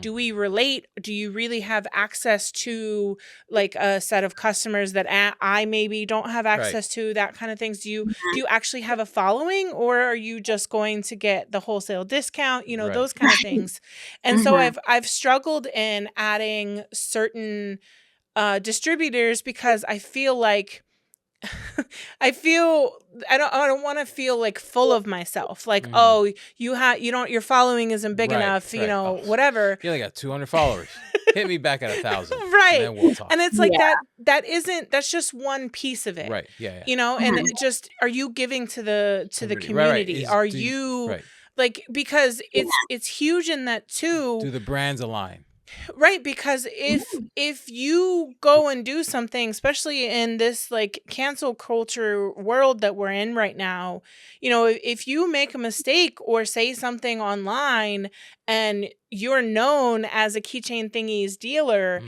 do we relate? Do you really have access to a set of customers that I maybe don't have access to, that kind of things? Do you actually have a following, or are you just going to get the wholesale discount? Those kind of things. And so I've struggled in adding certain distributors because I feel I don't want to feel full of myself. Oh, your following isn't big enough, whatever. You only got 200 followers. Hit me back at 1,000. Right. And then we'll talk. And it's that's just one piece of it. Right. Yeah. And it just, are you giving to the community? Right. Are you because it's huge in that too. Do the brands align? Right, because if you go and do something, especially in this cancel culture world that we're in right now, if you make a mistake or say something online and you're known as a keychain thingies dealer,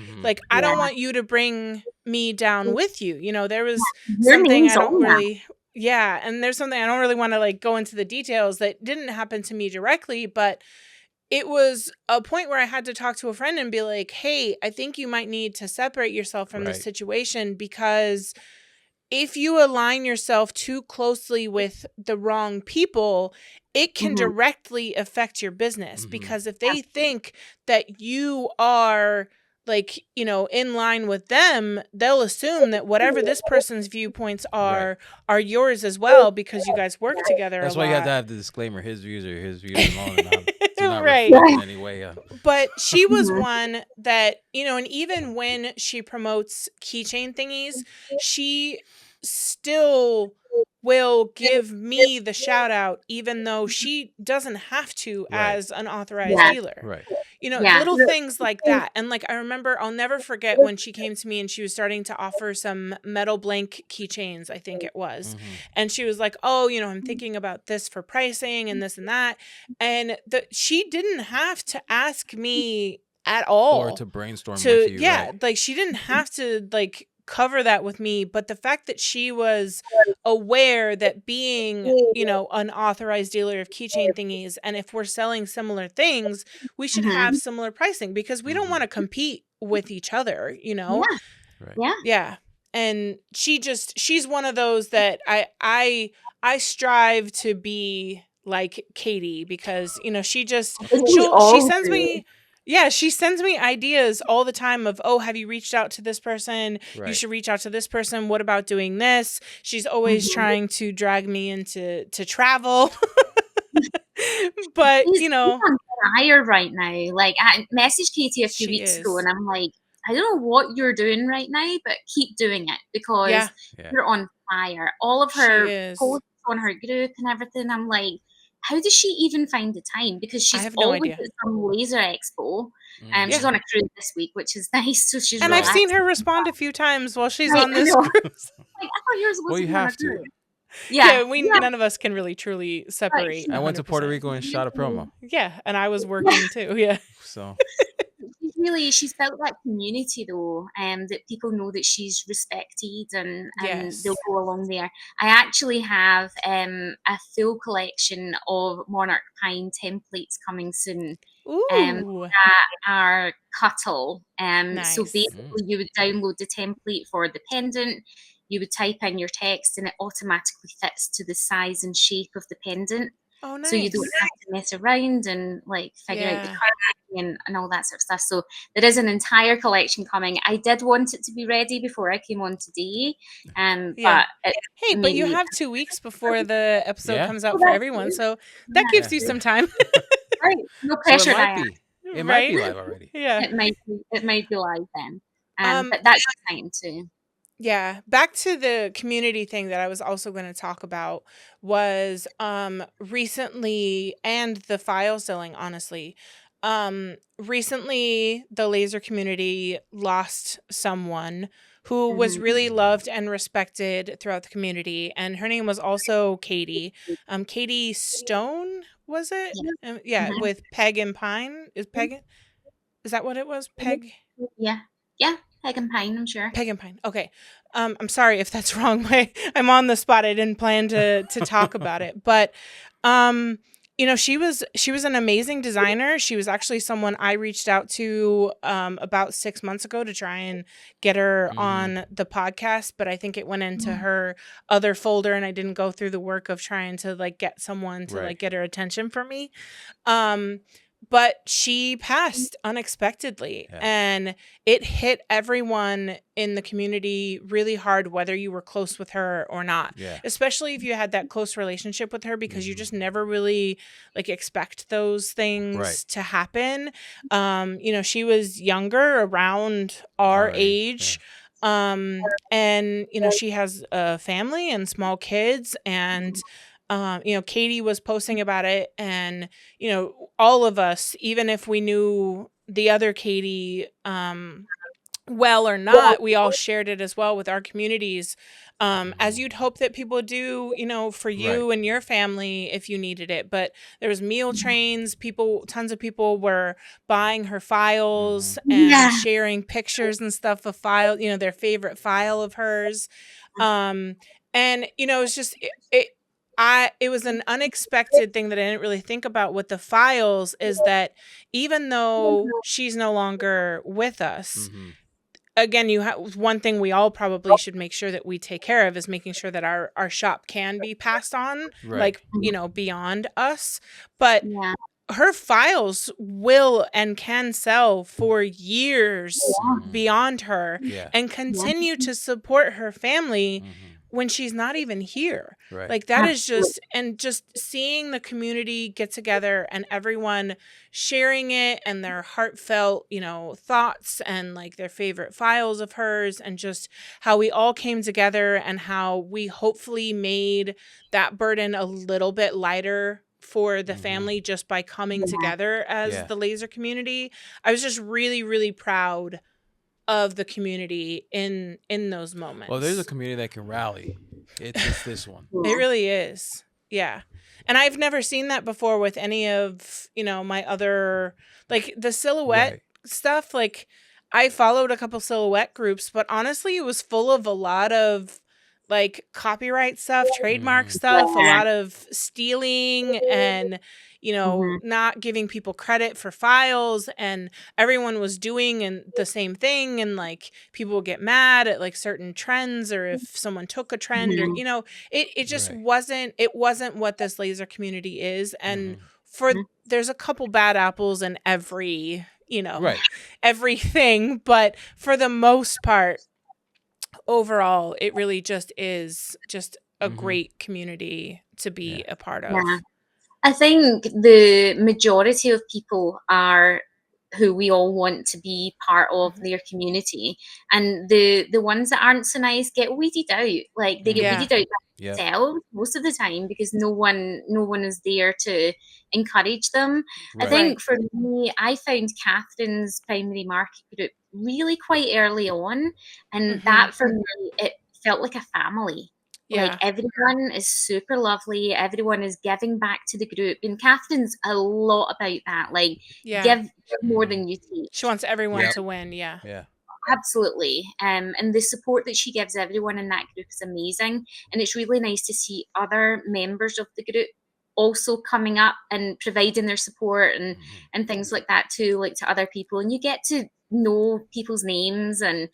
I don't want you to bring me down with you. There was something I don't really and there's something I don't really want to go into the details that didn't happen to me directly, but it was a point where I had to talk to a friend and be like, hey, I think you might need to separate yourself from this situation, because if you align yourself too closely with the wrong people, it can directly affect your business. Because if they think that you are in line with them, they'll assume that whatever this person's viewpoints are yours as well, because you guys work together. That's a why lot. you have to have the disclaimer: his views are his views alone, and not right in any way. But she was one that, and even when she promotes keychain thingies, she still will give me the shout out, even though she doesn't have to as an authorized dealer. Right. Little things like that. And I remember, I'll never forget when she came to me and she was starting to offer some metal blank keychains, I think it was. And she was like, oh, I'm thinking about this for pricing and this and that. And she didn't have to ask me at all. Or to brainstorm with you. Yeah. She didn't have to cover that with me, but the fact that she was aware that being an authorized dealer of keychain thingies, and if we're selling similar things, we should have similar pricing, because we don't want to compete with each other. And she's one of those that I strive to be like Katie, because she sends me she sends me ideas all the time of, oh, have you reached out to this person? You should reach out to this person. What about doing this? She's always trying to drag me into travel. But, She's on fire right now. I messaged Katie a few weeks ago, and I'm like, I don't know what you're doing right now, but keep doing it, because you're on fire. All of her posts on her group and everything, I'm like, how does she even find the time? Because she's always at some laser expo. She's on a cruise this week, which is nice. So she's and relaxed. I've seen her respond a few times while she's on this cruise. I thought you were supposed to you be on have a cruise. to. None of us can really truly separate. I went to Puerto Rico and shot a promo. Yeah, and I was working too. Yeah. So she's built that community though, that people know that she's respected, and they'll go along there. I actually have a full collection of Monarch Pine templates coming soon. That are Cuttle. Nice. So basically you would download the template for the pendant, you would type in your text, and it automatically fits to the size and shape of the pendant. Oh, nice. So you don't have to mess around and figure out the carving and all that sort of stuff. So there is an entire collection coming. I did want it to be ready before I came on today. But but you have 2 weeks before the episode comes out for everyone. So that gives you some time. Right. No pressure. So it might be live already. Yeah. It might be live then. But that's fine too. Yeah, back to the community thing that I was also going to talk about was recently, and the file selling, honestly. Recently the laser community lost someone who was really loved and respected throughout the community, and her name was also Katie. Katie Stone, was it? Yeah, with Peg and Pine. Is that what it was? Peg? Yeah, Peg and Pine, I'm sure. Peg and Pine. Okay. I'm sorry if that's wrong. I'm on the spot. I didn't plan to talk about it, but she was an amazing designer. She was actually someone I reached out to about 6 months ago to try and get her on the podcast, but I think it went into her other folder, and I didn't go through the work of trying to get someone to get her attention for me. But she passed unexpectedly, and it hit everyone in the community really hard, whether you were close with her or not, especially if you had that close relationship with her, because you just never really expect those things to happen. She was younger, around our age. And she has a family and small kids, and Katie was posting about it, and all of us, even if we knew the other Katie well or not, we all shared it as well with our communities, as you'd hope that people do, for you and your family if you needed it. But there was meal trains, tons of people were buying her files and sharing pictures and stuff of file, their favorite file of hers. And it's just it was an unexpected thing that I didn't really think about with the files, is that even though she's no longer with us, again, one thing we all probably should make sure that we take care of is making sure that our shop can be passed on, beyond us. But her files will and can sell for years beyond her and continue to support her family when she's not even here. That is just seeing the community get together and everyone sharing it and their heartfelt, thoughts and their favorite files of hers, and just how we all came together and how we hopefully made that burden a little bit lighter for the family just by coming together as the laser community. I was just really, really proud of the community in those moments. Well, there's a community that can rally. It's this one. It really is. Yeah. And I've never seen that before with any of, my other, the silhouette stuff. I followed a couple silhouette groups, but honestly, it was full of a lot of copyright stuff, trademark stuff, a lot of stealing and, not giving people credit for files, and everyone was doing the same thing, and people would get mad at certain trends, or if someone took a trend, or it just wasn't what this laser community is. And there's a couple bad apples in every everything, but for the most part, overall, it really just is just a great community to be a part of. I think the majority of people are who we all want to be part of their community, and the ones that aren't so nice get weeded out. They get weeded out themselves most of the time, because no one is there to encourage them. I think for me, I found Catherine's primary market group really quite early on, and that for me, it felt like a family. Everyone is super lovely. Everyone is giving back to the group. And Catherine's a lot about that. Give more than you take. She wants everyone to win. Yeah. Absolutely. And the support that she gives everyone in that group is amazing. And it's really nice to see other members of the group also coming up and providing their support and things like that too, to other people. And you get to know people's names and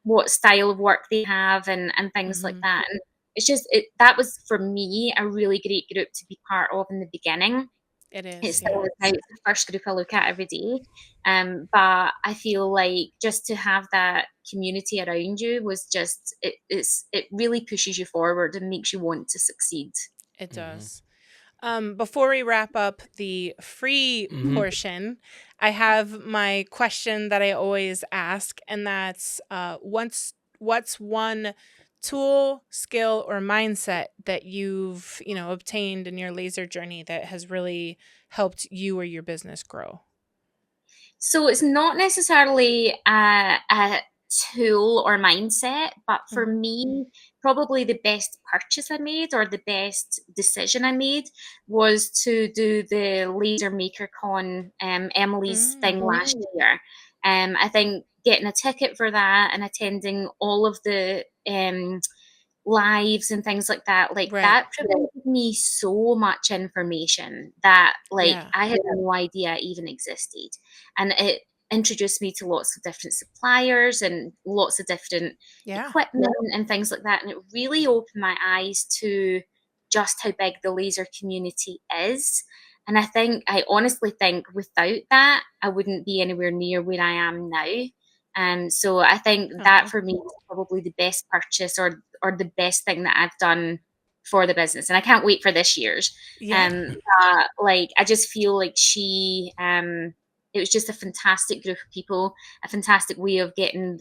what style of work they have and things like that. And it's just that was for me a really great group to be part of in the beginning. It is. It's the first group I look at every day. But I feel just to have that community around you was just it really pushes you forward and makes you want to succeed. It does. Before we wrap up the free portion, I have my question that I always ask, and that's what's one tool, skill, or mindset that you've, obtained in your laser journey that has really helped you or your business grow? So it's not necessarily a tool or mindset, but for me, probably the best purchase I made or the best decision I made was to do the Laser Maker Con, Emily's thing last year. I think getting a ticket for that and attending all of the lives and things like that, like that provided me so much information that I had no idea even existed. And it introduced me to lots of different suppliers and lots of different equipment and things like that. And it really opened my eyes to just how big the laser community is. And I honestly think without that, I wouldn't be anywhere near where I am now. So I think that for me is probably the best purchase or the best thing that I've done for the business. And I can't wait for this year's. I just feel like it was just a fantastic group of people, a fantastic way of getting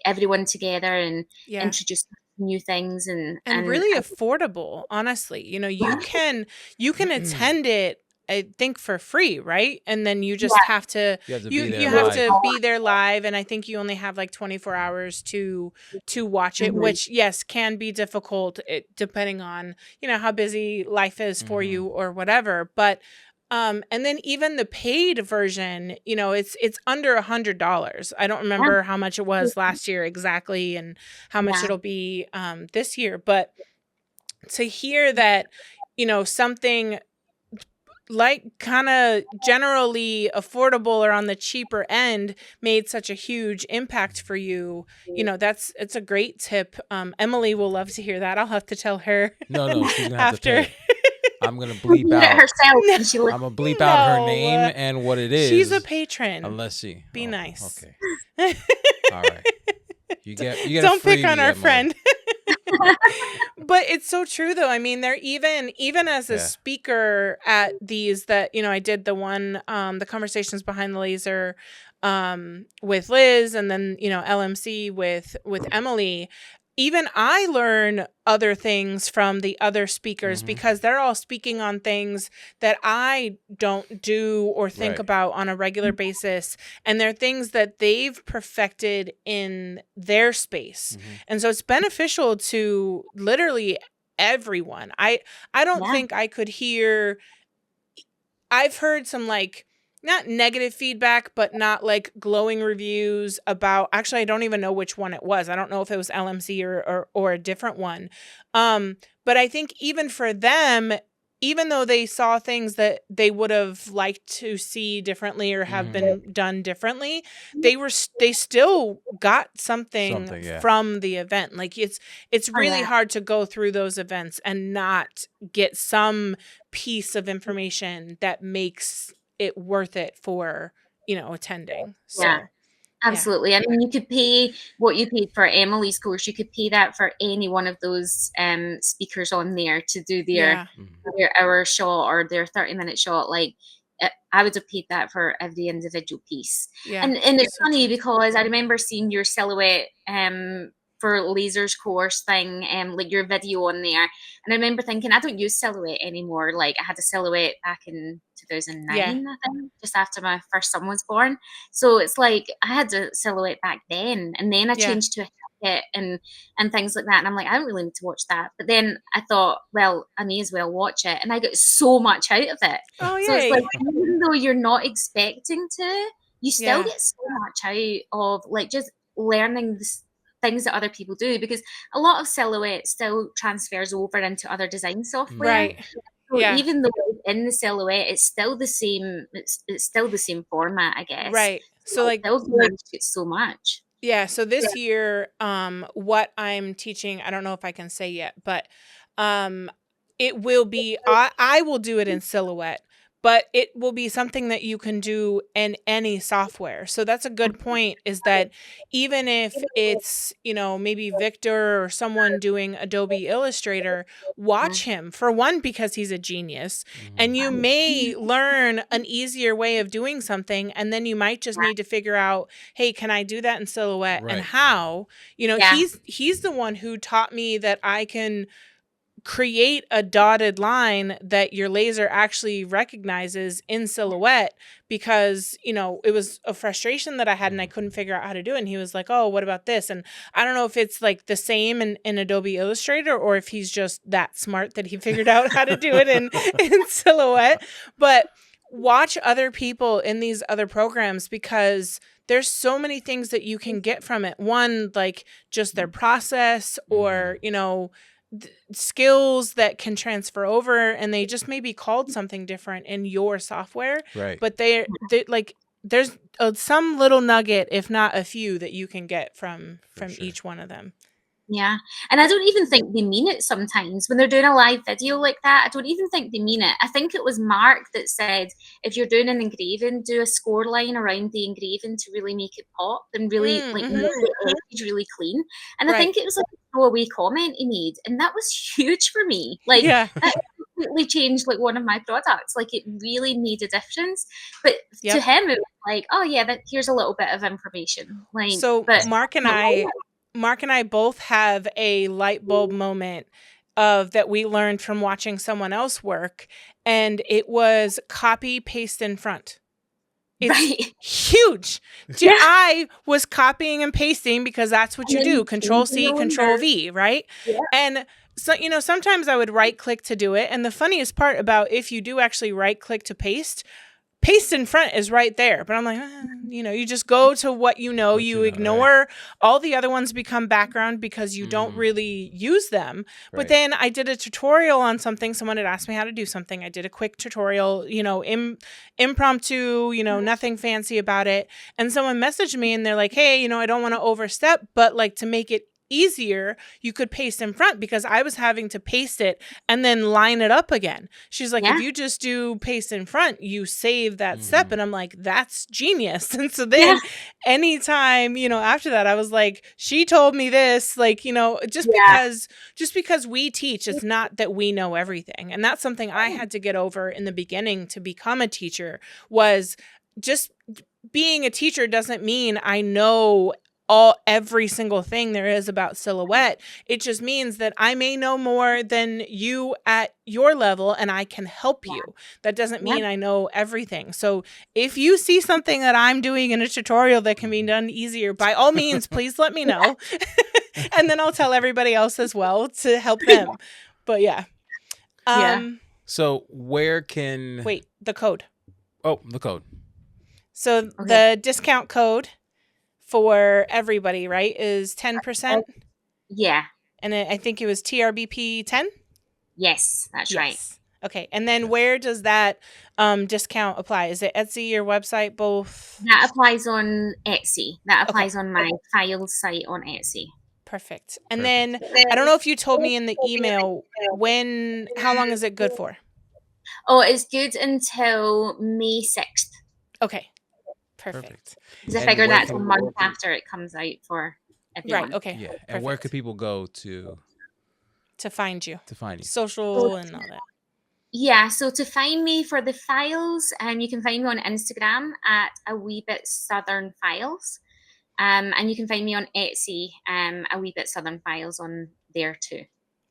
everyone together and introducing new things and really affordable, honestly. You can attend it, I think, for free, right? And then you just have to be there live, and I think you only have like 24 hours to watch it, which can be difficult depending on how busy life is for you or whatever. But and then even the paid version, it's under $100. I don't remember how much it was last year exactly and how much it'll be this year. But to hear that, something like kind of generally affordable or on the cheaper end made such a huge impact for you, it's a great tip. Emily will love to hear that. I'll have to tell her. No, she's gonna have to pay. I'm gonna bleep out herself. I'm gonna bleep out her name and what it is. She's a patron. Unless she be nice. Okay. All right. You get. Don't pick on our friend. But it's so true, though. I mean, they're even as a speaker at these that I did the one the conversations behind the laser with Liz, and then LMC with Emily. Even I learn other things from the other speakers because they're all speaking on things that I don't do or think about on a regular basis. And they're things that they've perfected in their space. And so it's beneficial to literally everyone. I don't think I could hear. I've heard some not negative feedback, but not glowing reviews about, actually, I don't even know which one it was. I don't know if it was LMC or a different one. But I think even for them, even though they saw things that they would have liked to see differently or have been done differently, they still got something from the event. It's really hard to go through those events and not get some piece of information that makes it worth it for attending. So absolutely. I mean, you could pay what you paid for Emily's course. You could pay that for any one of those speakers on there to do their hour shot or their 30-minute shot. I would have paid that for every individual piece. And it's funny because I remember seeing your silhouette for Laser's course thing, your video on there. And I remember thinking, I don't use silhouette anymore. I had a silhouette back in 2009, I think, just after my first son was born. So it's I had a silhouette back then, and then I changed to a ticket and things like that. And I'm like, I don't really need to watch that. But then I thought, well, I may as well watch it. And I got so much out of it. Oh, so it's even though you're not expecting to, you still get so much out of just learning things that other people do, because a lot of silhouette still transfers over into other design software. Right. So even though it's in the silhouette, it's still the same. It's still the same format, I guess. Right. So it's so much. Yeah. So this year, what I'm teaching, I don't know if I can say yet, but it will be. I will do it in silhouette. but it will be something that you can do in any software. So that's a good point, is that even if it's, maybe Victor or someone doing Adobe Illustrator, watch him for one, because he's a genius, and you may learn an easier way of doing something. And then you might just need to figure out, hey, can I do that in Silhouette and how? He's the one who taught me that I can create a dotted line that your laser actually recognizes in Silhouette, because, it was a frustration that I had and I couldn't figure out how to do it. And he was like, oh, what about this? And I don't know if it's like the same in Adobe Illustrator, or if he's just that smart that he figured out how to do it in Silhouette. But watch other people in these other programs, because there's so many things that you can get from it. One, like just their process, or, skills that can transfer over, and they just may be called something different in your software. Right. But they like, there's some little nugget, if not a few, that you can get from each one of them. Yeah. And I don't even think they mean it sometimes when they're doing a live video like that. I don't even think they mean it. I think it was Mark that said, if you're doing an engraving, do a score line around the engraving to really make it pop and really make the edge really clean. And I think it was like a throwaway comment he made. And that was huge for me. Like, that completely changed like one of my products. Like, it really made a difference. But to him, it was like, oh yeah, here's a little bit of information. Like, so Mark and I both have a light bulb moment that we learned from watching someone else work, and it was copy, paste in front. It's huge. I was copying and pasting because that's what you do. Control C, Control V, right? Yeah. And so, sometimes I would right click to do it. And the funniest part about if you do actually right click to paste in front is right there. But I'm like, you just go to what you ignore all the other ones, become background because you don't really use them. Right. But then I did a tutorial on something. Someone had asked me how to do something. I did a quick tutorial, impromptu, nothing fancy about it. And someone messaged me and they're like, hey, I don't want to overstep, but like to make it easier, you could paste in front, because I was having to paste it and then line it up again. She's like, if you just do paste in front, you save that step. And I'm like, that's genius. And so then anytime, after that, I was like, she told me this, like, just because we teach, it's not that we know everything. And that's something I had to get over in the beginning to become a teacher, was just being a teacher doesn't mean I know every single thing there is about Silhouette. It just means that I may know more than you at your level, and I can help you. That doesn't mean I know everything. So if you see something that I'm doing in a tutorial that can be done easier, by all means, please let me know. And then I'll tell everybody else as well to help them. But so where can... Wait, the code. Oh, the code. So the discount code for everybody, right, is 10%? Yeah. And I think it was TRBP 10? Yes, that's right. Okay. And then where does that discount apply? Is it Etsy, your website, both? That applies on Etsy. That applies on my files site on Etsy. Perfect. And then I don't know if you told me in the email, how long is it good for? Oh, it's good until May 6th. Okay. Perfect. Because I figure that's a month after it comes out for everyone. Right. Okay. Yeah. And where could people go to find you? Social and all that. Yeah. So to find me for the files, you can find me on Instagram at A Wee Bit Southern Files. And you can find me on Etsy, A Wee Bit Southern Files on there too.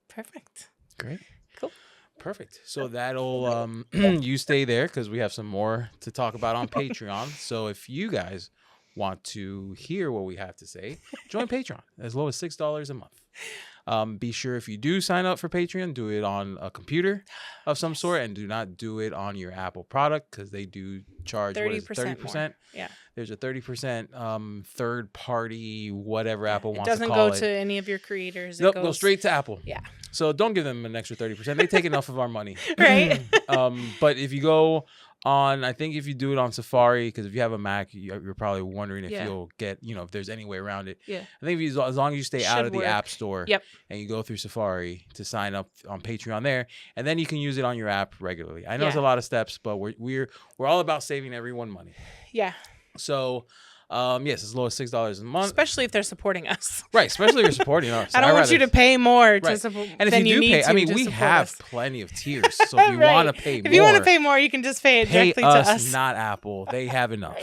Perfect. Great. Cool. Perfect. So that'll you stay there, because we have some more to talk about on Patreon. So if you guys want to hear what we have to say, join Patreon as low as $6 a month. Be sure, if you do sign up for Patreon, do it on a computer of some sort, and do not do it on your Apple product, because they do charge 30%. Yeah. There's a 30% third party, whatever Apple wants to call it. It doesn't go to any of your creators. Nope, go straight to Apple. Yeah. So don't give them an extra 30%. They take enough of our money. Right. But if you go I think if you do it on Safari, because if you have a Mac, you're probably wondering if you'll get, if there's any way around it. Yeah. I think as long as you stay out of the work. App Store and you go through Safari to sign up on Patreon there, and then you can use it on your app regularly. I know it's a lot of steps, but we're all about saving everyone money. Yeah. So, yes, as low as $6 a month. Especially if they're supporting us. Right, especially if you're supporting us. I don't want you to pay more to support. And if you do pay, we have plenty of tiers. So if you want to pay more. If you want to pay more, you can just pay it directly to us. Not Apple. They have enough.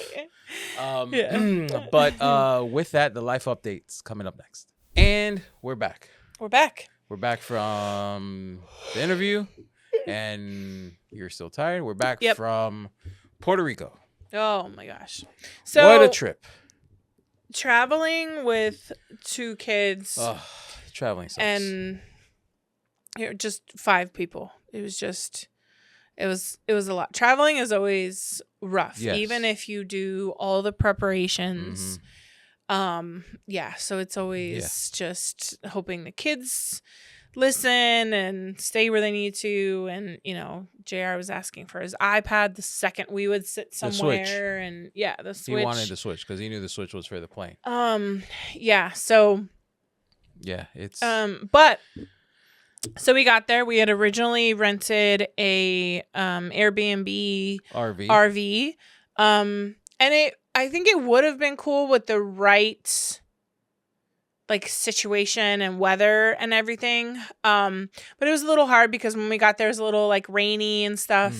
But with that, the life update's coming up next. And we're back. We're back. We're back from the interview. And you're still tired. We're back from Puerto Rico. Oh my gosh. So what a trip. Traveling with 2 kids. Traveling sucks. And just 5 people. It was a lot. Traveling is always rough. Yes. Even if you do all the preparations. So it's always just hoping the kids listen and stay where they need to. And JR was asking for his iPad the second we would sit somewhere, and the Switch. He wanted the Switch because he knew the Switch was for the plane. It's but so we got there. We had originally rented a Airbnb RV. And I think it would have been cool with the right situation and weather and everything. But it was a little hard because when we got there it was a little rainy and stuff.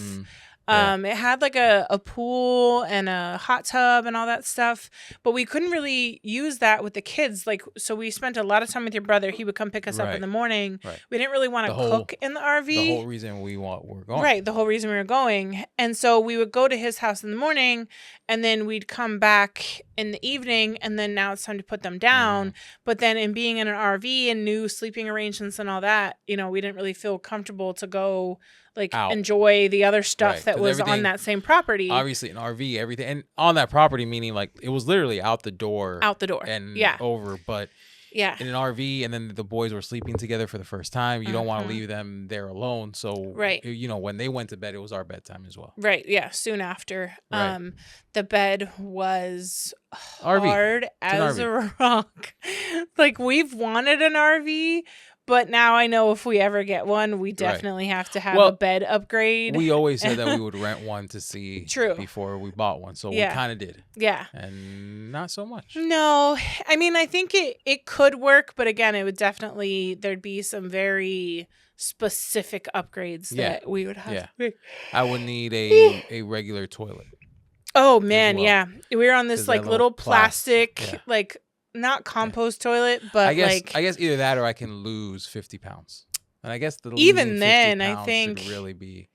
It had a pool and a hot tub and all that stuff, but we couldn't really use that with the kids. So we spent a lot of time with your brother. He would come pick us up in the morning. We didn't really want to cook in the RV. The whole reason we're going. Right. The whole reason we were going. And so we would go to his house in the morning and then we'd come back in the evening, and then now it's time to put them down. But then in being in an RV and new sleeping arrangements and all that, we didn't really feel comfortable to go enjoy the other stuff that was on that same property. Obviously an RV, everything, and on that property, meaning it was literally out the door and over, but in an RV, and then the boys were sleeping together for the first time. You don't want to leave them there alone. So when they went to bed, it was our bedtime as well. Right. Yeah. Soon after. The bed was hard as a rock. We've wanted an RV, but now I know if we ever get one, we definitely have to have a bed upgrade. We always said that we would rent one to see before we bought one. So we kind of did. Yeah. And not so much. No. I mean, I think it could work, but again, it would definitely, there'd be some very specific upgrades that we would have. Yeah. I would need a regular toilet. Oh, man. Well. Yeah. We were on this little plastic, not compost toilet, but I guess either that or I can lose 50 pounds. And I guess even then, I think should really be.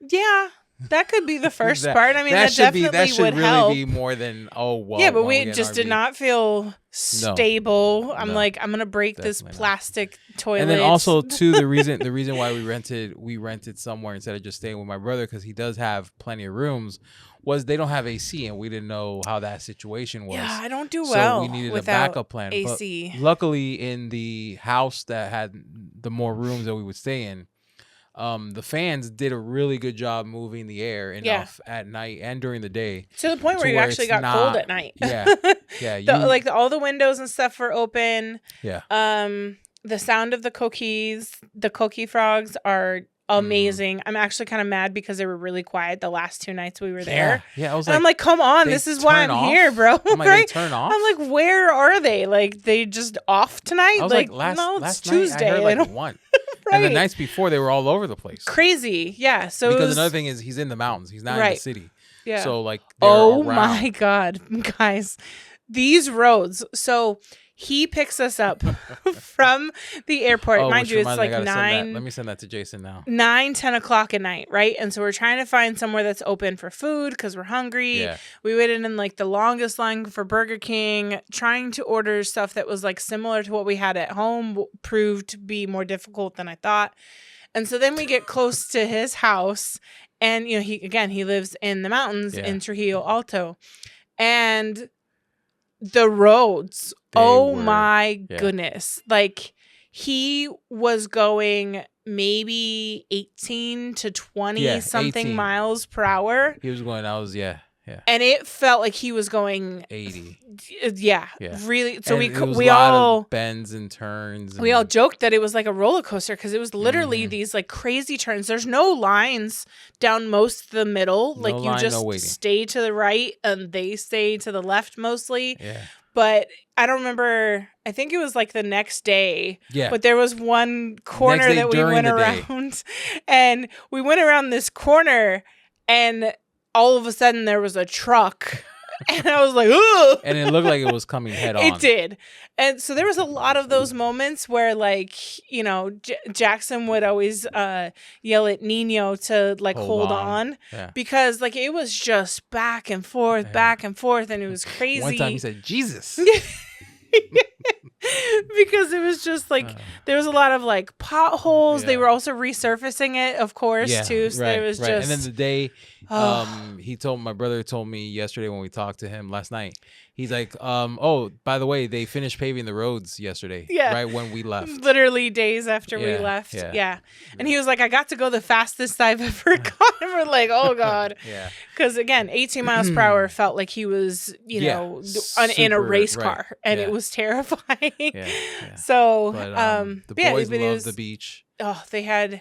Yeah, that could be the first part. I mean, that definitely would really help. Be more than Yeah, but we just did not feel stable. I'm I'm gonna break this plastic toilet. And then also too, the reason why we rented somewhere instead of just staying with my brother, because he does have plenty of rooms, was they don't have AC, and we didn't know how that situation was. Yeah, I don't do well. So we needed a backup plan. AC. But luckily, in the house that had the more rooms that we would stay in, the fans did a really good job moving the air enough at night and during the day. To the point where you actually got cold at night. Yeah. Yeah. All the windows and stuff were open. Yeah. The sound of the coqui frogs are amazing. I'm actually kind of mad because they were really quiet the last 2 nights we were there. Yeah. I was I'm like, come on, this is why I'm here, bro. I'm like, they turn off? I'm like, where are they? They just off tonight? I was last Tuesday. Night I heard 1. Right. And the nights before, they were all over the place. Crazy. Yeah. So because another thing is he's in the mountains. He's not in the city. Yeah. So oh my God, guys, these roads. So he picks us up from the airport. Mind you, it's 9. Let me send that to Jason now. 9-10 o'clock at night, right? And so we're trying to find somewhere that's open for food because we're hungry. Yeah. We waited in the longest line for Burger King. Trying to order stuff that was similar to what we had at home proved to be more difficult than I thought. And so then we get close to his house, and he lives in the mountains in Trujillo Alto, and the roads. My goodness. he was going maybe 18 to 20 something 18 miles per hour. He was going, and it felt like he was going 80. Really. So and we all bends and turns. We all joked that it was like a roller coaster because it was literally these like crazy turns. There's no lines down most of the middle. Like you just stay to the right and they stay to the left mostly. Yeah. But I don't remember. I think it was like the next day. Yeah. But there was one corner that we went around, and we went around this corner, and all of a sudden there was a truck. And I was like, ooh. And it looked like it was coming head on. It did. And so there was a lot of those moments where, like, you know, Jackson would always yell at Nino to, like, hold on. Yeah. Because, like, it was just back and forth, and it was crazy. One time he said, Jesus. Because it was just like there was a lot of like potholes. They were also resurfacing it, of course, too. So it was just. And then the day, my brother told me yesterday when we talked to him last night. He's like, oh, by the way, they finished paving the roads yesterday. Yeah. Right when we left. Literally days after we left. Yeah. And he was like, I got to go the fastest I've ever gone. And we're like, oh God. Yeah. Because again, 18 miles per hour felt like he was, you know, in a race car, and it was terrifying. So, the boys loved the beach. Oh, there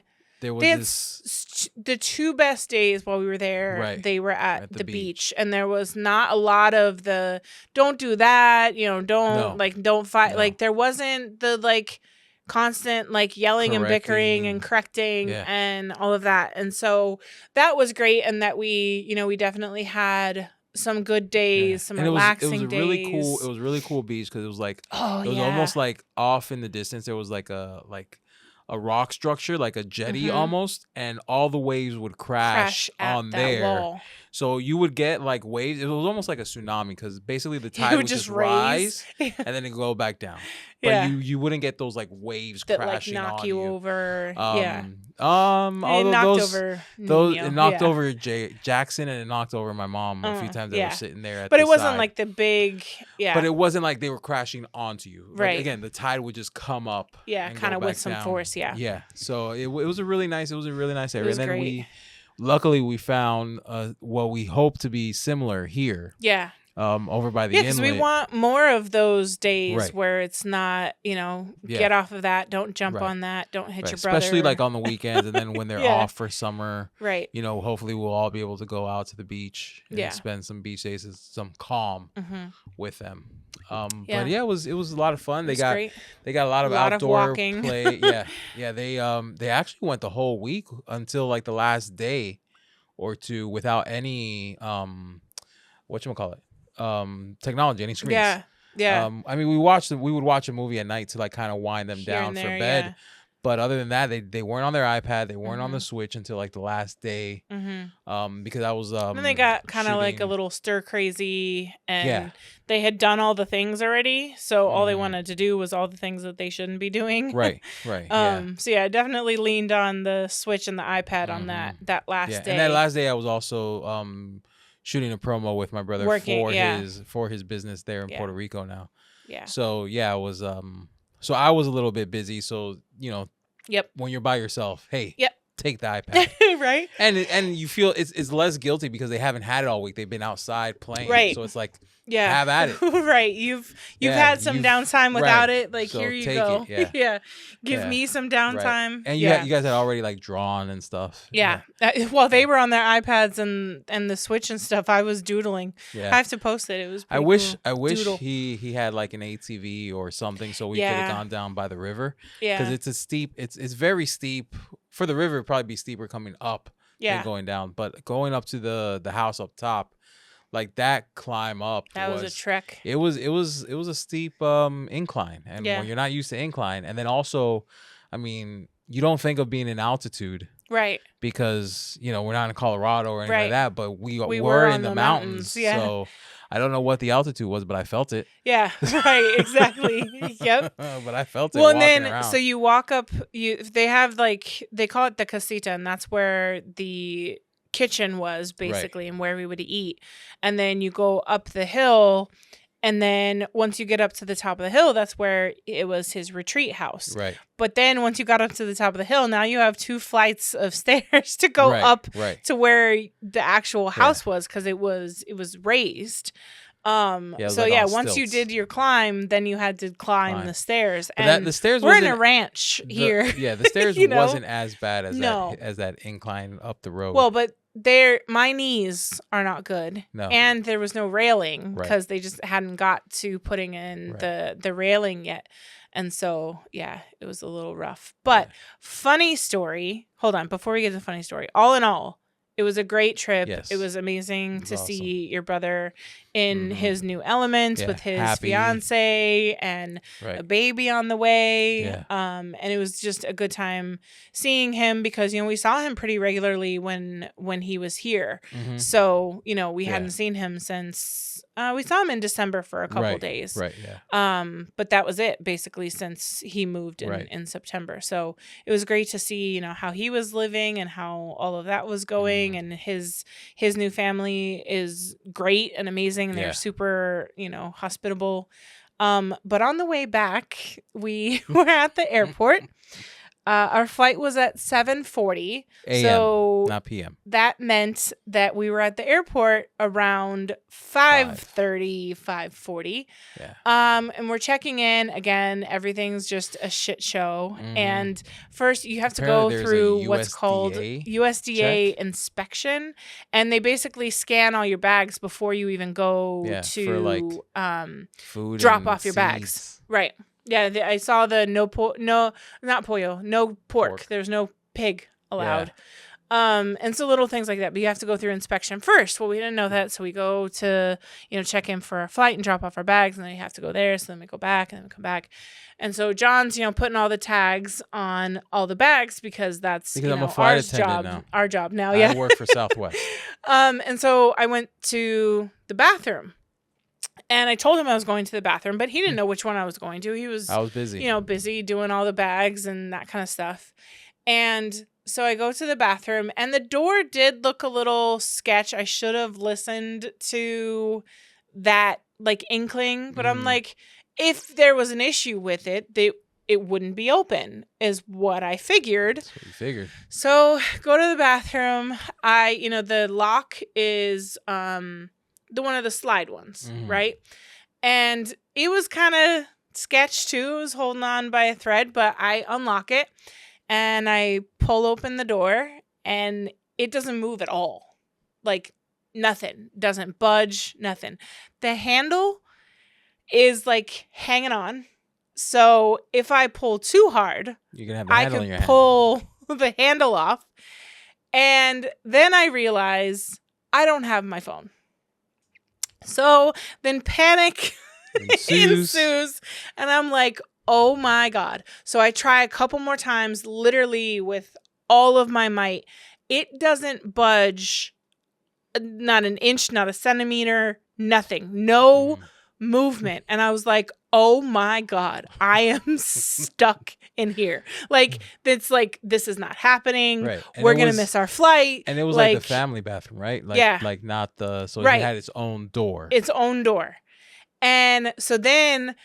was the two best days while we were there. Right. They were at the beach, and there was not a lot of the don't do that, you know, don't fight. No. Like there wasn't the like constant like yelling and bickering and correcting and all of that. And so that was great, and that we definitely had some good days, some relaxing days. It was really cool beach because it was like it was almost like off in the distance. There was like a rock structure, like a jetty almost, and all the waves would crash on there. Wall. So you would get like waves. It was almost like a tsunami because basically the tide would just rise and then it go back down. But you wouldn't get those like waves that crashing like knock on you over. It knocked over Jackson, and it knocked over my mom a few times. They were sitting there but it wasn't like the big But it wasn't like they were crashing onto you. Right. Like, again, the tide would just come up. Yeah, kind of with some force. Yeah. Yeah. So it was a really nice area. And then great. Luckily we found what we hope to be similar here. Yeah. Over by the inlet. Because we want more of those days where it's not, get off of that, don't jump on that, don't hit your brother. Especially like on the weekends, and then when they're off for summer. Right. Hopefully we'll all be able to go out to the beach and spend some beach days, some calm with them. But it was a lot of fun. They got a lot of outdoor play. They actually went the whole week until like the last day or two without any whatchamacallit? Technology, any screens. I mean, we would watch a movie at night to like kind of wind them down for bed. But other than that, they weren't on their iPad. They weren't on the Switch until like the last day. Because I was then they got kind of like a little stir crazy, and they had done all the things already. So all they wanted to do was all the things that they shouldn't be doing. Right. So I definitely leaned on the Switch and the iPad on that last day. And that last day I was also shooting a promo with my brother for his business there in Puerto Rico now. Yeah. So I was so I was a little bit busy. So when you're by yourself, hey, take the iPad. Right. And you feel it's less guilty because they haven't had it all week. They've been outside playing. Right. So it's like have at it. Right. You've had some downtime without it. Like so here you go. Give me some downtime. And you guys had already like drawn and stuff. While they were on their iPads and the Switch and stuff, I was doodling. I have to post it. It was pretty cool. I wish he had like an ATV or something so we could have gone down by the river. Yeah. Because it's very steep. For the river, it'd probably be steeper coming up than going down. But going up to the house up top, like that climb up was a trek. It was a steep incline. And when you're not used to incline, and then also, I mean, you don't think of being in altitude. Right. Because, we're not in Colorado or anything like that, but we were in the mountains. Yeah. So I don't know what the altitude was, but I felt it. Yeah, right, exactly. Yep. But I felt it. Well, and then around. So you walk up. They have they call it the casita, and that's where the kitchen was basically, and where we would eat. And then you go up the hill, And then once you get up to the top of the hill, that's where it was his retreat house. Right. But then once you got up to the top of the hill, now you have 2 flights of stairs to go up to where the actual house was, because it was raised. Once you did your climb, then you had to climb the stairs. And the stairs we're in a ranch here. The stairs wasn't as bad as that incline up the road. Well, but my knees are not good. No. And there was no railing because they just hadn't got to putting in the railing yet. And so, it was a little rough. But funny story. Hold on, before we get to the funny story. All in all, it was a great trip. Yes. It was amazing to see your brother in his new element with his fiance and a baby on the way. Yeah. And it was just a good time seeing him because, we saw him pretty regularly when he was here. Mm-hmm. So, we hadn't seen him since we saw him in December for a couple days. Right. Yeah. But that was it basically since he moved in September. So it was great to see, how he was living and how all of that was going. And his new family is great and amazing, and they're super, hospitable. But on the way back, we were at the airport. Our flight was at 7:40 a.m., so not p.m. That meant that we were at the airport around 5:30, 5:40. Yeah. And we're checking in again. Everything's just a shit show. Mm-hmm. And first, you have to go through what's called USDA inspection, and they basically scan all your bags before you even go to food drop off your bags. Right. Yeah, I saw the no pork. There's no pig allowed. Yeah. And so little things like that. But you have to go through inspection first. Well, we didn't know that, so we go to check in for our flight and drop off our bags, and then you have to go there. So then we go back and then we come back. And so John's putting all the tags on all the bags because that's I'm a flight attendant now. Our job now. I work for Southwest. And so I went to the bathroom. And I told him I was going to the bathroom, but he didn't know which one I was going to. I was busy. Busy doing all the bags and that kind of stuff. And so I go to the bathroom, and the door did look a little sketch. I should have listened to that inkling, but I'm like, if there was an issue with it, it wouldn't be open, is what I figured. That's what you figured. So go to the bathroom. The lock is the one of the slide ones, right? And it was kind of sketch too. It was holding on by a thread, but I unlock it and I pull open the door, and it doesn't move at all. Nothing. Doesn't budge, nothing. The handle is hanging on. So if I pull too hard, you're gonna have the handle in your hand. Pull the handle off. And then I realize I don't have my phone. So then panic ensues, and I'm like, oh my God. So I try a couple more times, literally with all of my might. It doesn't budge, not an inch, not a centimeter, nothing, no movement. And I was like, oh my God, I am stuck in here. This is not happening. Right. We're going to miss our flight. And it was the family bathroom, right? Not the, so it had its own door. Its own door. And so then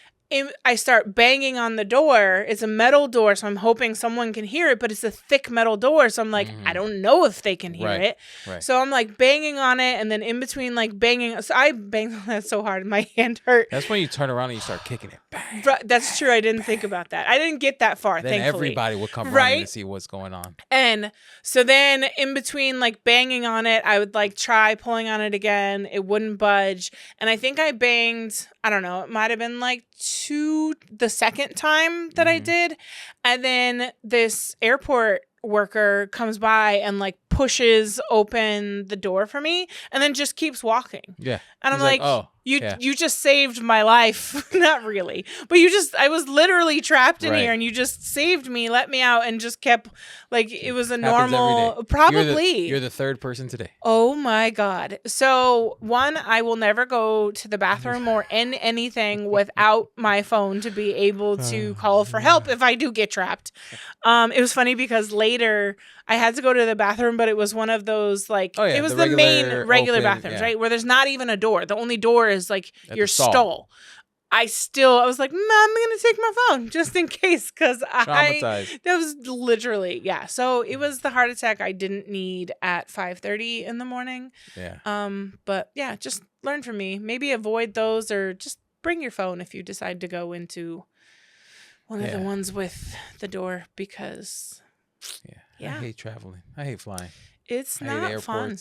I start banging on the door. It's a metal door, so I'm hoping someone can hear it, but it's a thick metal door. So I'm like, I don't know if they can hear it. Right. So I'm banging on it, and then in between banging, so I banged on that so hard, my hand hurt. That's when you turn around and you start kicking it. Bang, that's true. I didn't think about that. I didn't get that far, then thankfully. Everybody would come running to see what's going on. And so then in between banging on it, I would try pulling on it again. It wouldn't budge. And I think I banged, I don't know, it might have been the second time that I did. And then this airport worker comes by and pushes open the door for me and then just keeps walking. Yeah. And I'm like, oh, you just saved my life. Not really. But I was literally trapped in here, and you just saved me, let me out, and just kept it was a normal, probably. You're the third person today. Oh my God. So one, I will never go to the bathroom or in anything without my phone to be able to call for help if I do get trapped. It was funny because later I had to go to the bathroom, but it was one of those like it was the main regular bathrooms, right? Where there's not even a door. The only door is like your stall. I was like, I'm going to take my phone just in case because that was literally, So it was the heart attack I didn't need at 5:30 in the morning. Yeah. But yeah, just learn from me. Maybe avoid those or just bring your phone if you decide to go into one of the ones with the door because. Yeah. I hate traveling. I hate flying. It's not fun.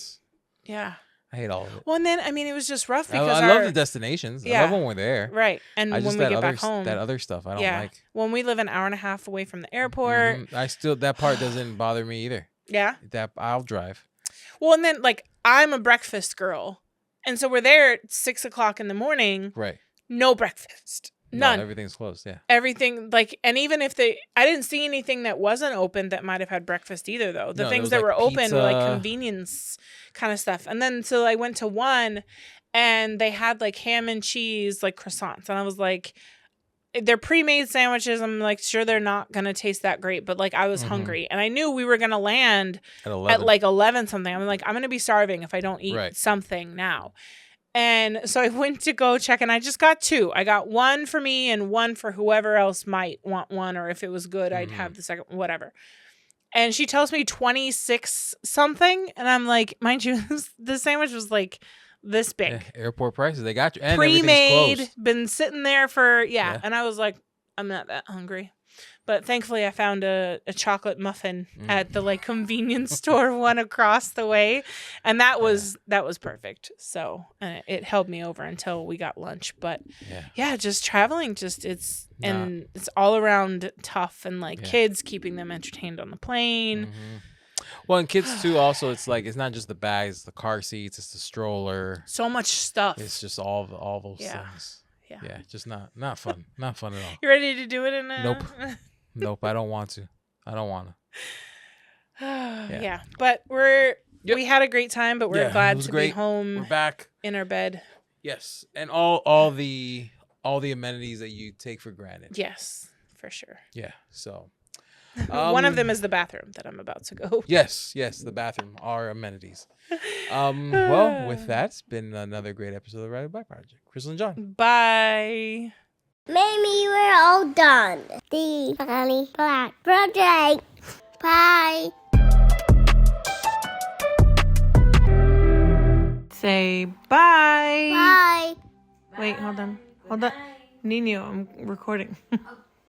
Yeah. I hate all of it. Well, and then, I mean, it was just rough because I love the destinations. I love when we're there. Right. And when we get back home. That other stuff I don't like. When we live an hour and a half away from the airport. That part doesn't bother me either. Yeah? I'll drive. Well, and then, like, I'm a breakfast girl. And so we're there at 6 o'clock in the morning. Right. No breakfast. None. No, everything's closed, yeah. Everything, like, and even if I didn't see anything that wasn't open that might have had breakfast either, though. The things that were open were, like, convenience kind of stuff. And then, so I went to one, and they had, like, ham and cheese, like, croissants. And I was like, they're pre-made sandwiches. I'm, like, sure they're not going to taste that great. But, like, I was hungry. And I knew we were going to land at like, 11 something. I'm like, I'm going to be starving if I don't eat something now. And so I went to go check, and I just got 2. I got one for me and one for whoever else might want one, or if it was good, I'd have the second, whatever. And she tells me 26 something, and I'm like, mind you, the sandwich was like this big. Yeah, airport prices, they got you. And pre-made, been sitting there for, and I was like, I'm not that hungry. But thankfully, I found a chocolate muffin at the like convenience store one across the way, and that was perfect. So it held me over until we got lunch. But just traveling, it's all around tough, and like kids, keeping them entertained on the plane. Well, and kids too. Also, it's like it's not just the bags, the car seats, it's the stroller. So much stuff. It's just all those things. Yeah, just not fun. Not fun at all. You ready to do it in a? Nope, I don't want to. But we had a great time, but we're glad to be home. We're back in our bed. Yes, and all the amenities that you take for granted. Yes, for sure. Yeah, so one of them is the bathroom that I'm about to go. Yes, the bathroom, our amenities. Well, with that, it's been another great episode of the Relatable Black Project. Crystal and John. Bye. Maybe we're all done. The Relatable Black Project. Bye. Say bye. Bye. Wait, hold on. Nino, I'm recording.